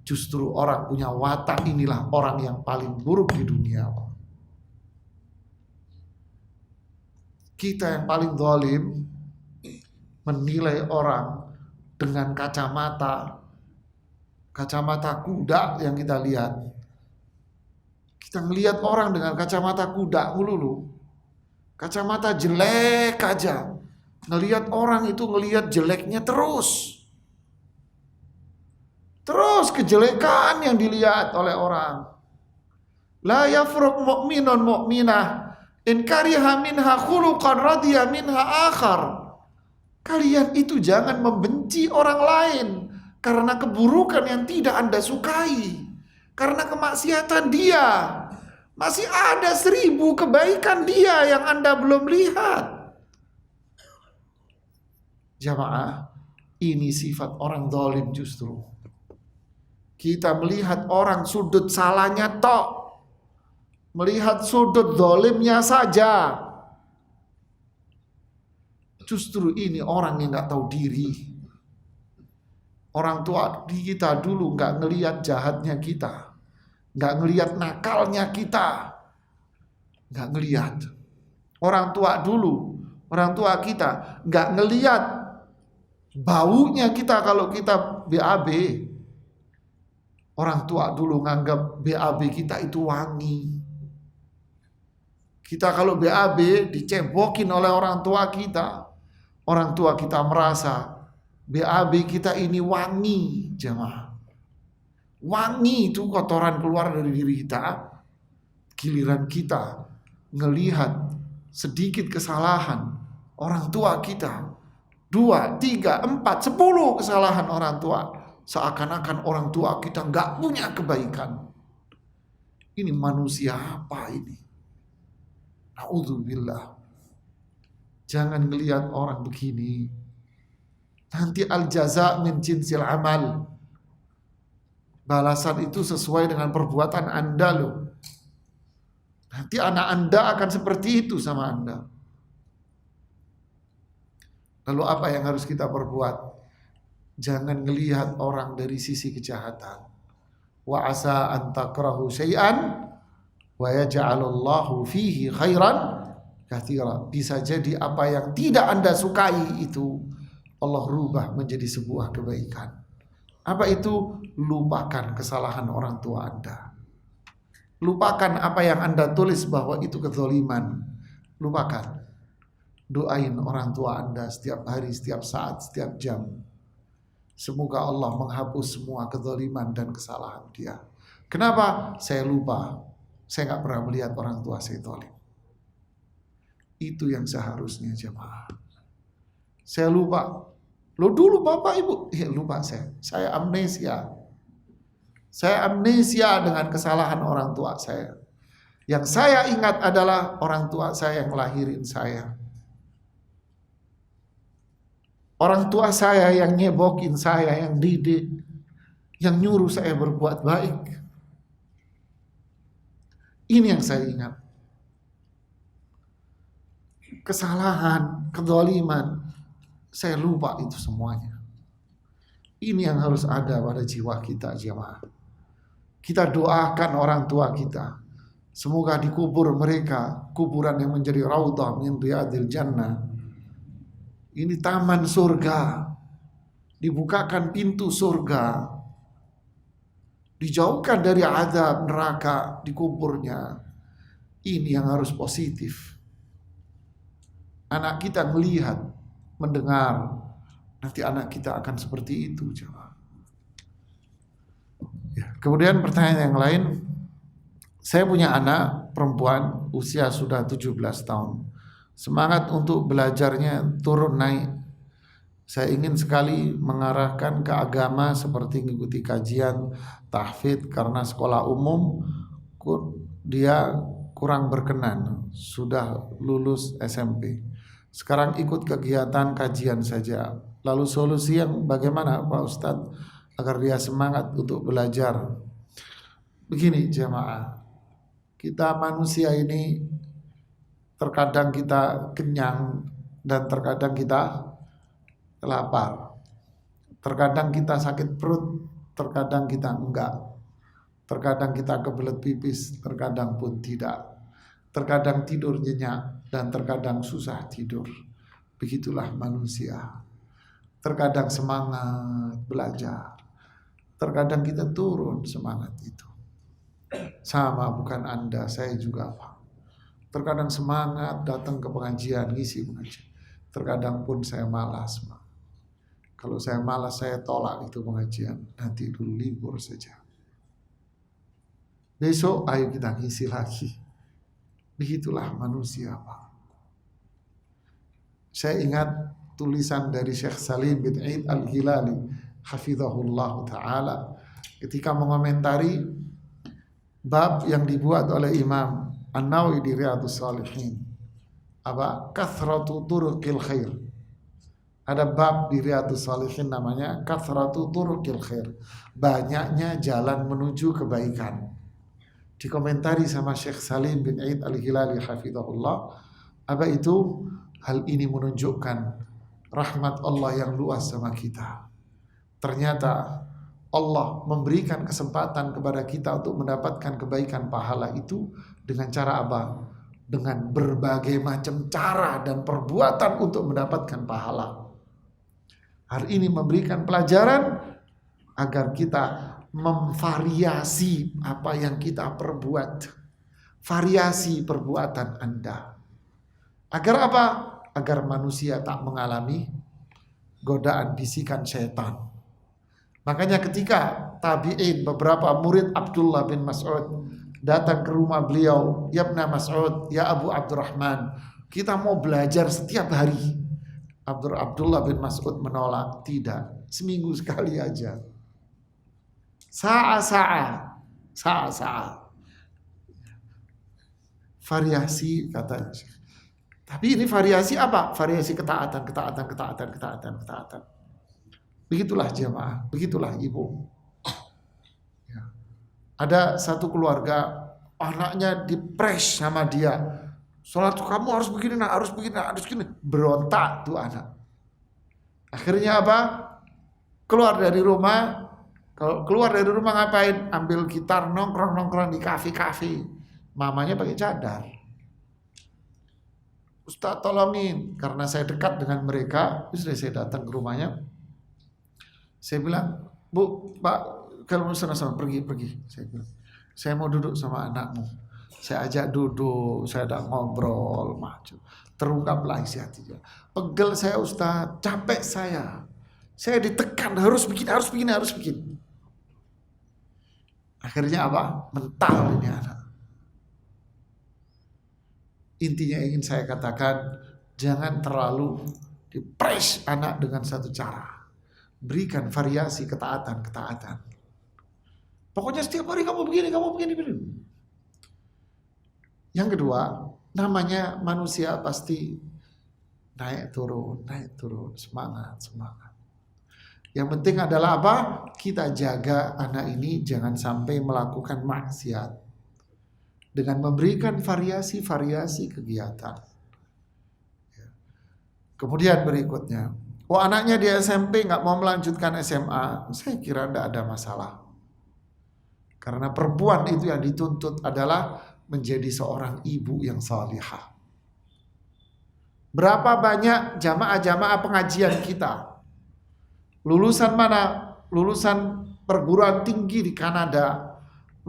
Justru orang punya watak inilah orang yang paling buruk di dunia. Kita yang paling zalim menilai orang dengan kacamata kuda yang kita lihat. Kita ngelihat orang dengan kacamata kuda melulu. Kacamata jelek aja. Ngelihat orang itu ngelihat jeleknya terus. Terus kejelekan yang dilihat oleh orang. La yafruq mu'minun mu'minah in kariha minha khuluqan radiya minha akhar. Kalian itu jangan membenci orang lain karena keburukan yang tidak Anda sukai, karena kemaksiatan dia. Masih ada 1000 kebaikan dia yang Anda belum lihat. Jamaah, ini sifat orang zalim justru. Kita melihat orang sudut salahnya tok, melihat sudut zalimnya saja. Justru ini orang yang gak tahu diri. Orang tua kita dulu gak ngelihat jahatnya kita, gak ngelihat nakalnya kita, gak ngelihat. Orang tua dulu, orang tua kita gak ngelihat baunya kita kalau kita BAB. Orang tua dulu nganggap BAB kita itu wangi. Kita kalau BAB dicebokin oleh orang tua kita. Orang tua kita merasa BAB kita ini wangi, jemaah. Wangi itu kotoran keluar dari diri kita. Giliran kita ngelihat sedikit kesalahan orang tua kita, 2, 3, 4, 10 kesalahan orang tua. Seakan-akan orang tua kita nggak punya kebaikan. Ini manusia apa ini? Na'udzubillah. Jangan ngelihat orang begini. Nanti al-jaza min jinsil amal. Balasan itu sesuai dengan perbuatan Anda loh. Nanti anak Anda akan seperti itu sama Anda. Lalu apa yang harus kita perbuat? Jangan ngelihat orang dari sisi kejahatan. Wa asa an takrahu syai'an wa yaj'alullahu fihi khairan katsira. Bisa jadi apa yang tidak Anda sukai itu Allah rubah menjadi sebuah kebaikan. Apa itu? Lupakan kesalahan orang tua Anda. Lupakan apa yang Anda tulis bahwa itu kezaliman. Lupakan. Doain orang tua Anda setiap hari, setiap saat, setiap jam. Semoga Allah menghapus semua kezaliman dan kesalahan dia. Kenapa? Saya lupa. Saya gak pernah melihat orang tua saya zalim. Itu yang seharusnya jemaah. Saya lupa. Lo dulu bapak ibu. Ya lupa saya. Saya amnesia. Saya amnesia dengan kesalahan orang tua saya. Yang saya ingat adalah orang tua saya yang ngelahirin saya. Orang tua saya yang nyebokin saya, yang didik, yang nyuruh saya berbuat baik. Ini yang saya ingat. Kesalahan, kezaliman, saya lupa itu semuanya. Ini yang harus ada pada jiwa kita, jemaah. Kita doakan orang tua kita. Semoga dikubur mereka, kuburan yang menjadi raudhah min riyadil jannah. Ini taman surga. Dibukakan pintu surga. Dijauhkan dari azab neraka di kuburnya. Ini yang harus positif. Anak kita melihat, mendengar, nanti anak kita akan seperti itu. Ya, kemudian pertanyaan yang lain. Saya punya anak perempuan usia sudah 17 tahun. Semangat untuk belajarnya turun naik. Saya ingin sekali mengarahkan ke agama seperti mengikuti kajian tahfidz karena sekolah umum dia kurang berkenan, sudah lulus SMP. Sekarang ikut kegiatan kajian saja. Lalu solusi yang bagaimana Pak Ustadz agar dia semangat untuk belajar? Begini jemaah, kita manusia ini terkadang kita kenyang dan terkadang kita lapar. Terkadang kita sakit perut, terkadang kita enggak. Terkadang kita kebelet pipis, terkadang pun tidak. Terkadang tidur nyenyak dan terkadang susah tidur. Begitulah manusia. Terkadang semangat belajar, terkadang kita turun semangat itu. Sama bukan Anda, saya juga Pak. Terkadang semangat datang ke pengajian, ngisi pengajian. Terkadang pun saya malas, Pak. Kalau saya malas, saya tolak itu pengajian. Nanti dulu libur saja. Besok ayo kita ngisi lagi. Begitulah manusia, Pak. Saya ingat tulisan dari Syekh Salim bin Eid Al-Hilali hafizahullah ta'ala ketika mengomentari bab yang dibuat oleh Imam An-Nawawi di Riyadhus Shalihin. Apa? Kathratu turuqil khair. Ada bab di Riyadhus Shalihin namanya Kathratu turuqil khair. Banyaknya jalan menuju kebaikan. Dikomentari sama Syekh Salim bin Eid Al-Hilali hafizahullah, apa itu? Hal ini menunjukkan rahmat Allah yang luas sama kita. Ternyata Allah memberikan kesempatan kepada kita untuk mendapatkan kebaikan pahala itu dengan cara apa? Dengan berbagai macam cara dan perbuatan untuk mendapatkan pahala. Hal ini memberikan pelajaran agar kita memvariasi apa yang kita perbuat. Variasi perbuatan Anda. Agar apa? Agar manusia tak mengalami godaan bisikan syaitan. Makanya ketika tabi'in, beberapa murid Abdullah bin Mas'ud datang ke rumah beliau, "Ya Ibn Mas'ud, ya Abu Abdurrahman, kita mau belajar setiap hari." Abdullah bin Mas'ud menolak, "Tidak, seminggu sekali aja. Sa'a-sa'a. Variasi," katanya. Tapi ini variasi apa? Variasi ketaatan. Begitulah jemaah, begitulah ibu. Ya. Ada satu keluarga, anaknya dipres sama dia. Sholat kamu harus begini, harus begini. Berontak tuh anak. Akhirnya apa? Keluar dari rumah. Kalau keluar dari rumah ngapain? Ambil gitar, nongkrong di kafe. Mamanya pakai cadar. "Ustaz tolongin," karena saya dekat dengan mereka. Sudah saya datang ke rumahnya. Saya bilang, "Bu, Pak, kalau sana pergi." Saya bilang, "Saya mau duduk sama anakmu." Saya ajak duduk, saya ada ngobrol macam. Terungkaplah isi hatinya. "Pegel saya Ustaz, capek saya. Saya ditekan harus begini. Akhirnya apa? Mental ini anak. Intinya ingin saya katakan, jangan terlalu dipres anak dengan satu cara. Berikan variasi ketaatan. Pokoknya setiap hari kamu begini. Yang kedua, namanya manusia pasti naik turun, semangat. Yang penting adalah apa? Kita jaga anak ini jangan sampai melakukan maksiat. Dengan memberikan variasi kegiatan. Kemudian berikutnya, anaknya di SMP nggak mau melanjutkan SMA, saya kira tidak ada masalah. Karena perempuan itu yang dituntut adalah menjadi seorang ibu yang salihah. Berapa banyak jamaah pengajian kita? Lulusan mana? Lulusan perguruan tinggi di Kanada.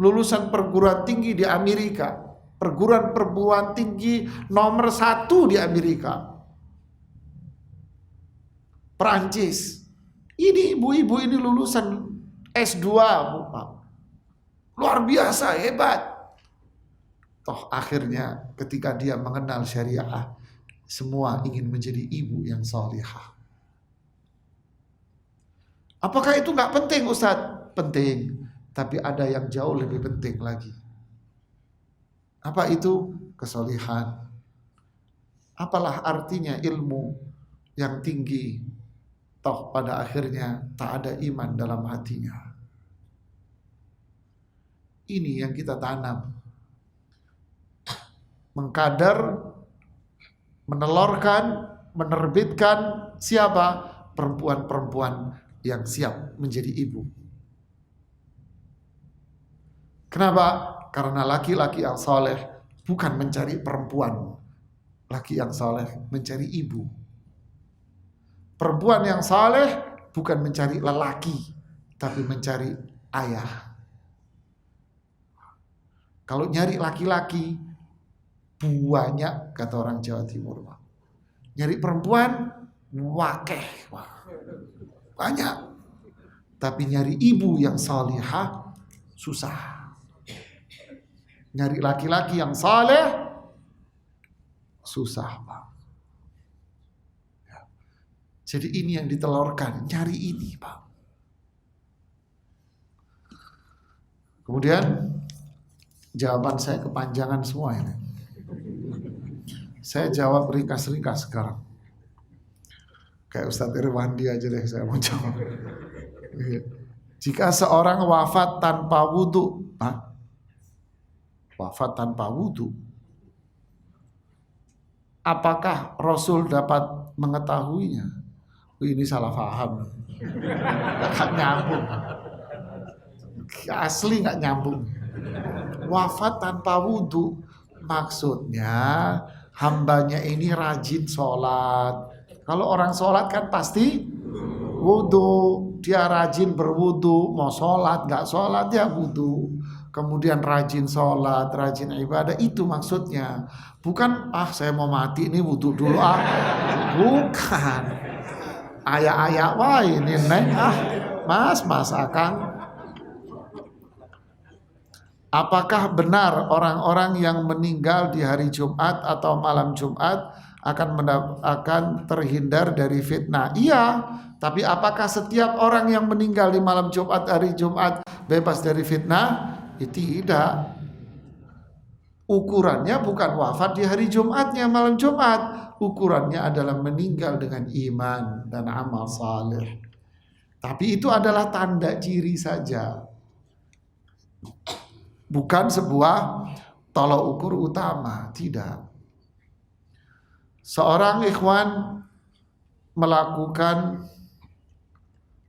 Lulusan perguruan tinggi di Amerika, perguruan tinggi nomor 1 di Amerika, Perancis. Ini ibu-ibu ini lulusan S2, luar biasa, hebat. Toh akhirnya ketika dia mengenal syariah, semua ingin menjadi ibu yang salihah. Apakah itu nggak penting Ustadz? Penting, tapi ada yang jauh lebih penting lagi. Apa itu? Kesolihan. Apalah artinya ilmu yang tinggi, toh pada akhirnya tak ada iman dalam hatinya. Ini yang kita tanam. Mengkader, menelorkan, menerbitkan siapa? Perempuan-perempuan yang siap menjadi ibu. Kenapa? Karena laki-laki yang soleh bukan mencari perempuan. Laki yang soleh mencari ibu. Perempuan yang soleh bukan mencari lelaki, tapi mencari ayah. Kalau nyari laki-laki, banyak kata orang Jawa Timur. Nyari perempuan, wakeh. Banyak. Tapi nyari ibu yang salihah, susah. Nyari laki-laki yang saleh, susah, Pak. Jadi ini yang ditelurkan, nyari ini, Pak. Kemudian jawaban saya kepanjangan semua ini. Saya jawab ringkas-ringkas sekarang. Kayak Ustadz Irwandi aja deh saya mau jawab. Jika seorang wafat tanpa wudhu, wafat tanpa wudhu, apakah Rasul dapat mengetahuinya? Ini salah paham. Gak nyambung. Asli gak nyambung. Wafat tanpa wudhu, maksudnya hambanya ini rajin sholat. Kalau orang sholat kan pasti wudhu. Dia rajin berwudhu, mau sholat gak sholat dia wudhu. Kemudian rajin sholat, rajin ibadah, itu maksudnya. Bukan saya mau mati ini wudhu dulu bukan. Ayak-ayak wah ini neng mas akang. Apakah benar orang-orang yang meninggal di hari Jumat atau malam Jumat akan terhindar dari fitnah? Iya, tapi apakah setiap orang yang meninggal di malam Jumat, hari Jumat bebas dari fitnah? Tidak. Ukurannya bukan wafat di hari Jumatnya, malam Jumat. Ukurannya adalah meninggal dengan iman dan amal saleh. Tapi itu adalah tanda ciri saja. Bukan sebuah tolak ukur utama, tidak. Seorang ikhwan melakukan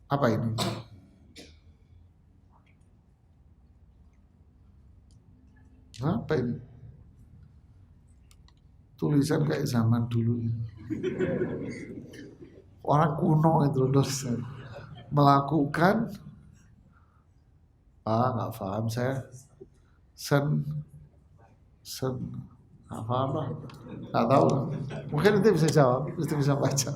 apa ini? Apa ini? Tulisan kayak zaman dulu. Orang kuno itu dosen. Melakukan nggak paham saya. Sen apa nggak tahu. Mungkin itu bisa jawab, itu bisa baca.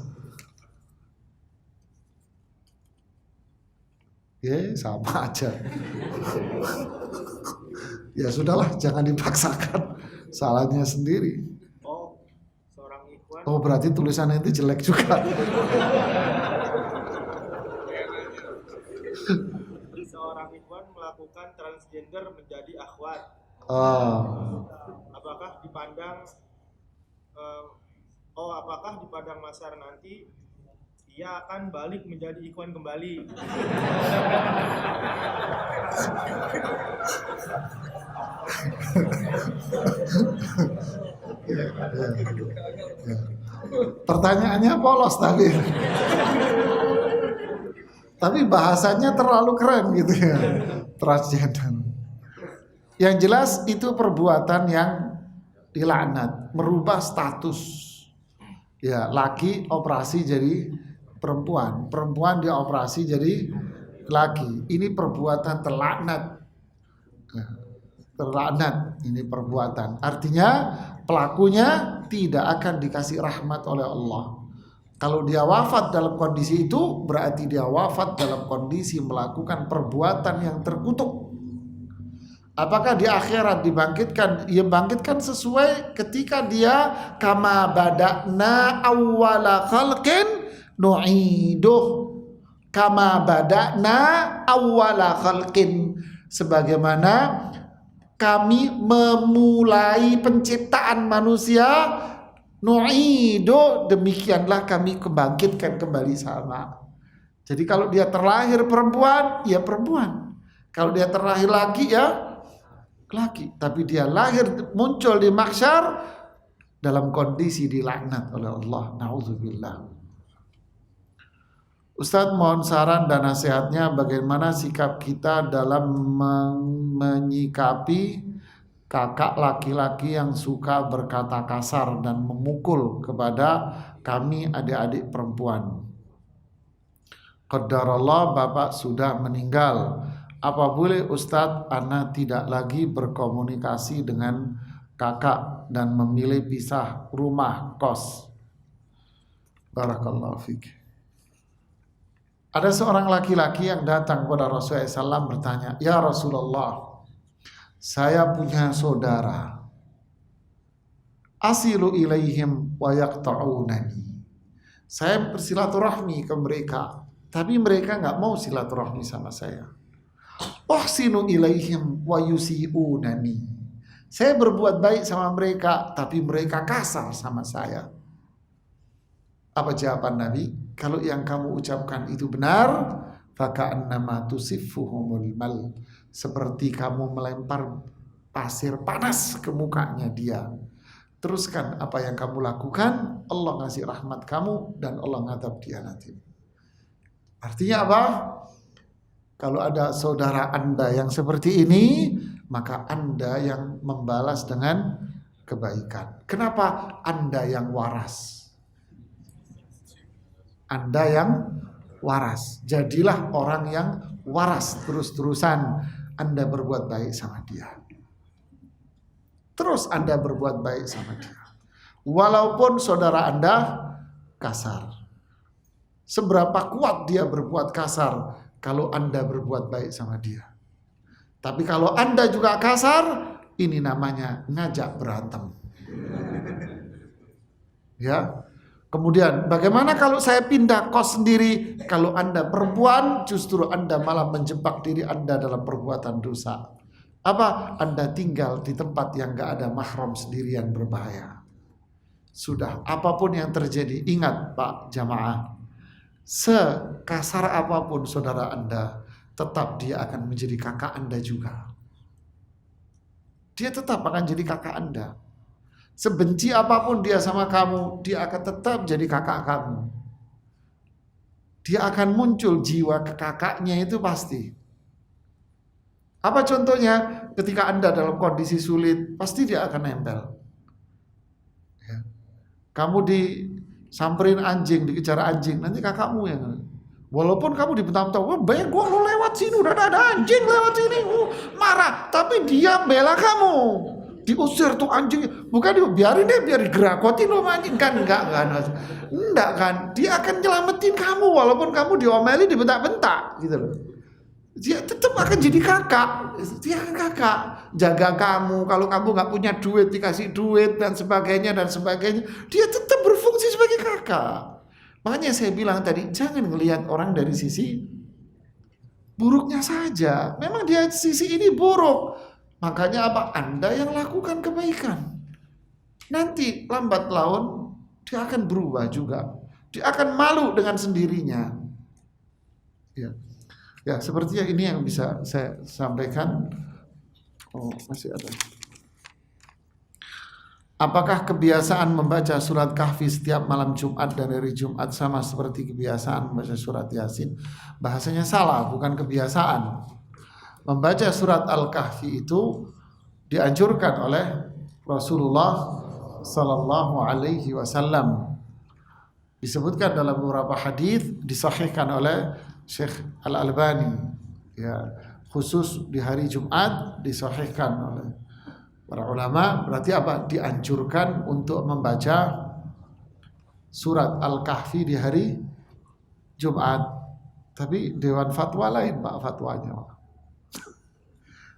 Ya sama aja. Ya sudahlah, jangan dipaksakan, salahnya sendiri. Oh berarti tulisannya itu jelek juga. Seorang ikhwan melakukan transgender menjadi akhwat. Apakah dipandang masyar nanti ia akan balik menjadi ikhwan kembali? Pertanyaannya polos tapi bahasanya terlalu keren gitu ya, transgender. Yang jelas itu perbuatan yang dilaknat, merubah status. Ya, laki operasi jadi perempuan, perempuan dia operasi jadi laki. Ini perbuatan terlaknat. Terlaknat ini perbuatan. Artinya pelakunya tidak akan dikasih rahmat oleh Allah. Kalau dia wafat dalam kondisi itu, berarti dia wafat dalam kondisi melakukan perbuatan yang terkutuk. Apakah di akhirat dibangkitkan? Ia bangkitkan sesuai ketika dia kama bada'na awwala khalqin nu'iduh. kama bada'na awwala khalqin, sebagaimana kami memulai penciptaan manusia, nu'idu, demikianlah kami kebangkitkan kembali sama. Jadi kalau dia terlahir perempuan, ya perempuan. Kalau dia terlahir laki, ya laki. Tapi dia lahir muncul di mahsyar dalam kondisi dilaknat oleh Allah. Na'udzubillah. Ustadz, mohon saran dan nasihatnya bagaimana sikap kita dalam menyikapi kakak laki-laki yang suka berkata kasar dan memukul kepada kami adik-adik perempuan. Qadarallah, bapak sudah meninggal. Apa boleh Ustadz, ana tidak lagi berkomunikasi dengan kakak dan memilih pisah rumah kos? Barakallahu fiik. Ada seorang laki-laki yang datang kepada Rasulullah SAW bertanya, "Ya Rasulullah, saya punya saudara. Asilu ilaihim wa yaqta'unani." Saya bersilaturahmi ke mereka, tapi mereka nggak mau silaturahmi sama saya. Uhsinu ilaihim wa yusi'unani. Saya berbuat baik sama mereka, tapi mereka kasar sama saya. Apa jawaban Nabi? Kalau yang kamu ucapkan itu benar, faka'annama tusiffuhumul mal, seperti kamu melempar pasir panas ke mukanya dia. Teruskan apa yang kamu lakukan, Allah ngasih rahmat kamu dan Allah ngadab dia nanti. Artinya apa? Kalau ada saudara Anda yang seperti ini, maka Anda yang membalas dengan kebaikan. Kenapa? Anda yang waras. Anda yang waras. Jadilah orang yang waras, terus-terusan Anda berbuat baik sama dia. Terus Anda berbuat baik sama dia. Walaupun saudara Anda kasar. Seberapa kuat dia berbuat kasar kalau Anda berbuat baik sama dia. Tapi kalau Anda juga kasar, ini namanya ngajak berantem. Ya. Kemudian bagaimana kalau saya pindah kos sendiri? Kalau Anda perempuan, justru Anda malah menjebak diri Anda dalam perbuatan dosa. Apa? Anda tinggal di tempat yang gak ada mahram sendirian berbahaya. Sudah, apapun yang terjadi, ingat Pak Jamaah, sekasar apapun saudara Anda, tetap dia akan menjadi kakak Anda juga. Dia tetap akan jadi kakak Anda. Sebenci apapun dia sama kamu, dia akan tetap jadi kakak kamu. Dia akan muncul jiwa kakaknya itu pasti. Apa contohnya? Ketika Anda dalam kondisi sulit, pasti dia akan nempel. Ya. Kamu disamperin anjing, dikejar anjing, nanti kakakmu yang, walaupun kamu dibentam-bentam, wah bego lu lewat sini, udah ada anjing lewat sini, marah, tapi dia bela kamu. Diusir tuh anjing, bukan biarin deh, biar digerakotin loh anjing, kan enggak kan, dia akan nyelamatin kamu walaupun kamu diomeli, dibentak-bentak gitu loh. Dia tetap akan jadi kakak, dia akan kakak, jaga kamu. Kalau kamu nggak punya duit, dikasih duit dan sebagainya, dia tetap berfungsi sebagai kakak. Makanya saya bilang tadi, jangan ngelihat orang dari sisi buruknya saja. Memang dia sisi ini buruk. Makanya apa? Anda yang lakukan kebaikan. Nanti lambat laun dia akan berubah juga. Dia akan malu dengan sendirinya. Ya, sepertinya ini yang bisa saya sampaikan. Oh, masih ada. Apakah kebiasaan membaca surat Kahfi setiap malam Jumat dan hari Jumat sama seperti kebiasaan membaca surat Yasin? Bahasanya salah, bukan kebiasaan. Membaca surat Al-Kahfi itu dianjurkan oleh Rasulullah sallallahu alaihi wasallam. Disebutkan dalam beberapa hadis, disahihkan oleh Syekh Al-Albani. Ya, khusus di hari Jumat disahihkan oleh para ulama. Berarti apa? Dianjurkan untuk membaca surat Al-Kahfi di hari Jumat. Tapi Dewan Fatwa lain Pak fatwanya.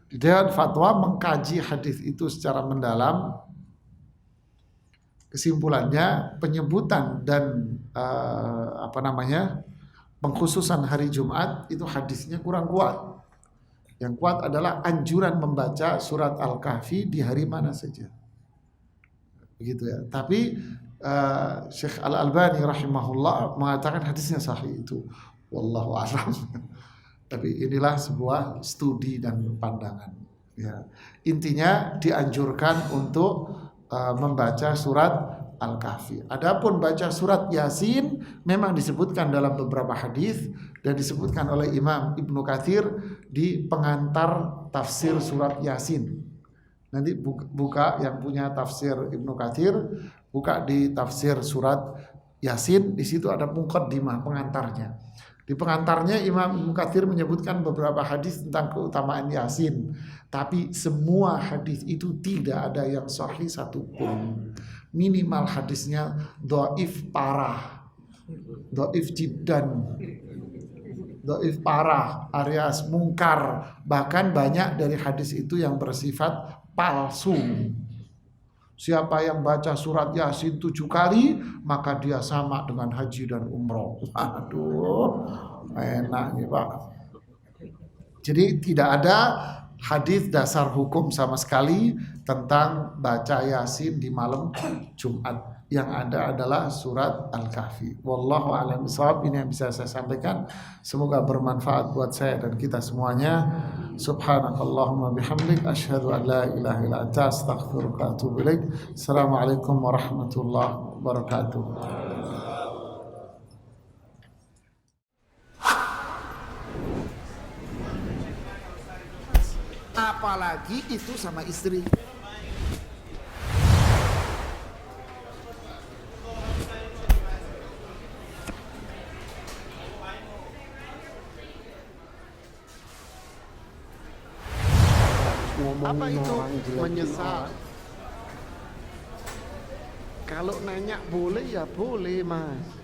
Di Dewan Fatwa mengkaji hadis itu secara mendalam. Kesimpulannya penyebutan dan pengkhususan hari Jumat itu hadisnya kurang kuat. Yang kuat adalah anjuran membaca surat Al-Kahfi di hari mana saja. Begitu ya. Tapi Syekh Al-Albani rahimahullah mengatakan hadisnya sahih itu. Wallahu a'lam. Tapi inilah sebuah studi dan pandangan. Ya. Intinya dianjurkan untuk membaca surat Al-Kahfi. Adapun baca surat Yasin memang disebutkan dalam beberapa hadis dan disebutkan oleh Imam Ibnu Katsir di pengantar tafsir surat Yasin. Nanti buka yang punya tafsir Ibnu Katsir, buka di tafsir surat Yasin, di situ ada muqaddimah pengantarnya. Di pengantarnya Imam Ibnu Katsir menyebutkan beberapa hadis tentang keutamaan Yasin, tapi semua hadis itu tidak ada yang sahih satupun. Minimal hadisnya dhaif parah, dhaif jiddan, dhaif parah, alias mungkar. Bahkan banyak dari hadis itu yang bersifat palsu. Siapa yang baca surat Yasin 7 kali, maka dia sama dengan haji dan umroh. Aduh, enak nih Pak. Jadi tidak ada hadis dasar hukum sama sekali tentang baca Yasin di malam Jumat. Yang ada adalah surat Al-Kahfi. Wallahu a'lam bishawab. Ini yang bisa saya sampaikan. Semoga bermanfaat buat saya dan kita semuanya. Subhanakallahumma bihamdik asyhadu an la ilaha illa anta astaghfiruka wa atubu ilaik. Assalamualaikum warahmatullahi wabarakatuh. Apalagi itu sama istri. Apa itu menyesal? Kalau nanya boleh ya boleh Mas.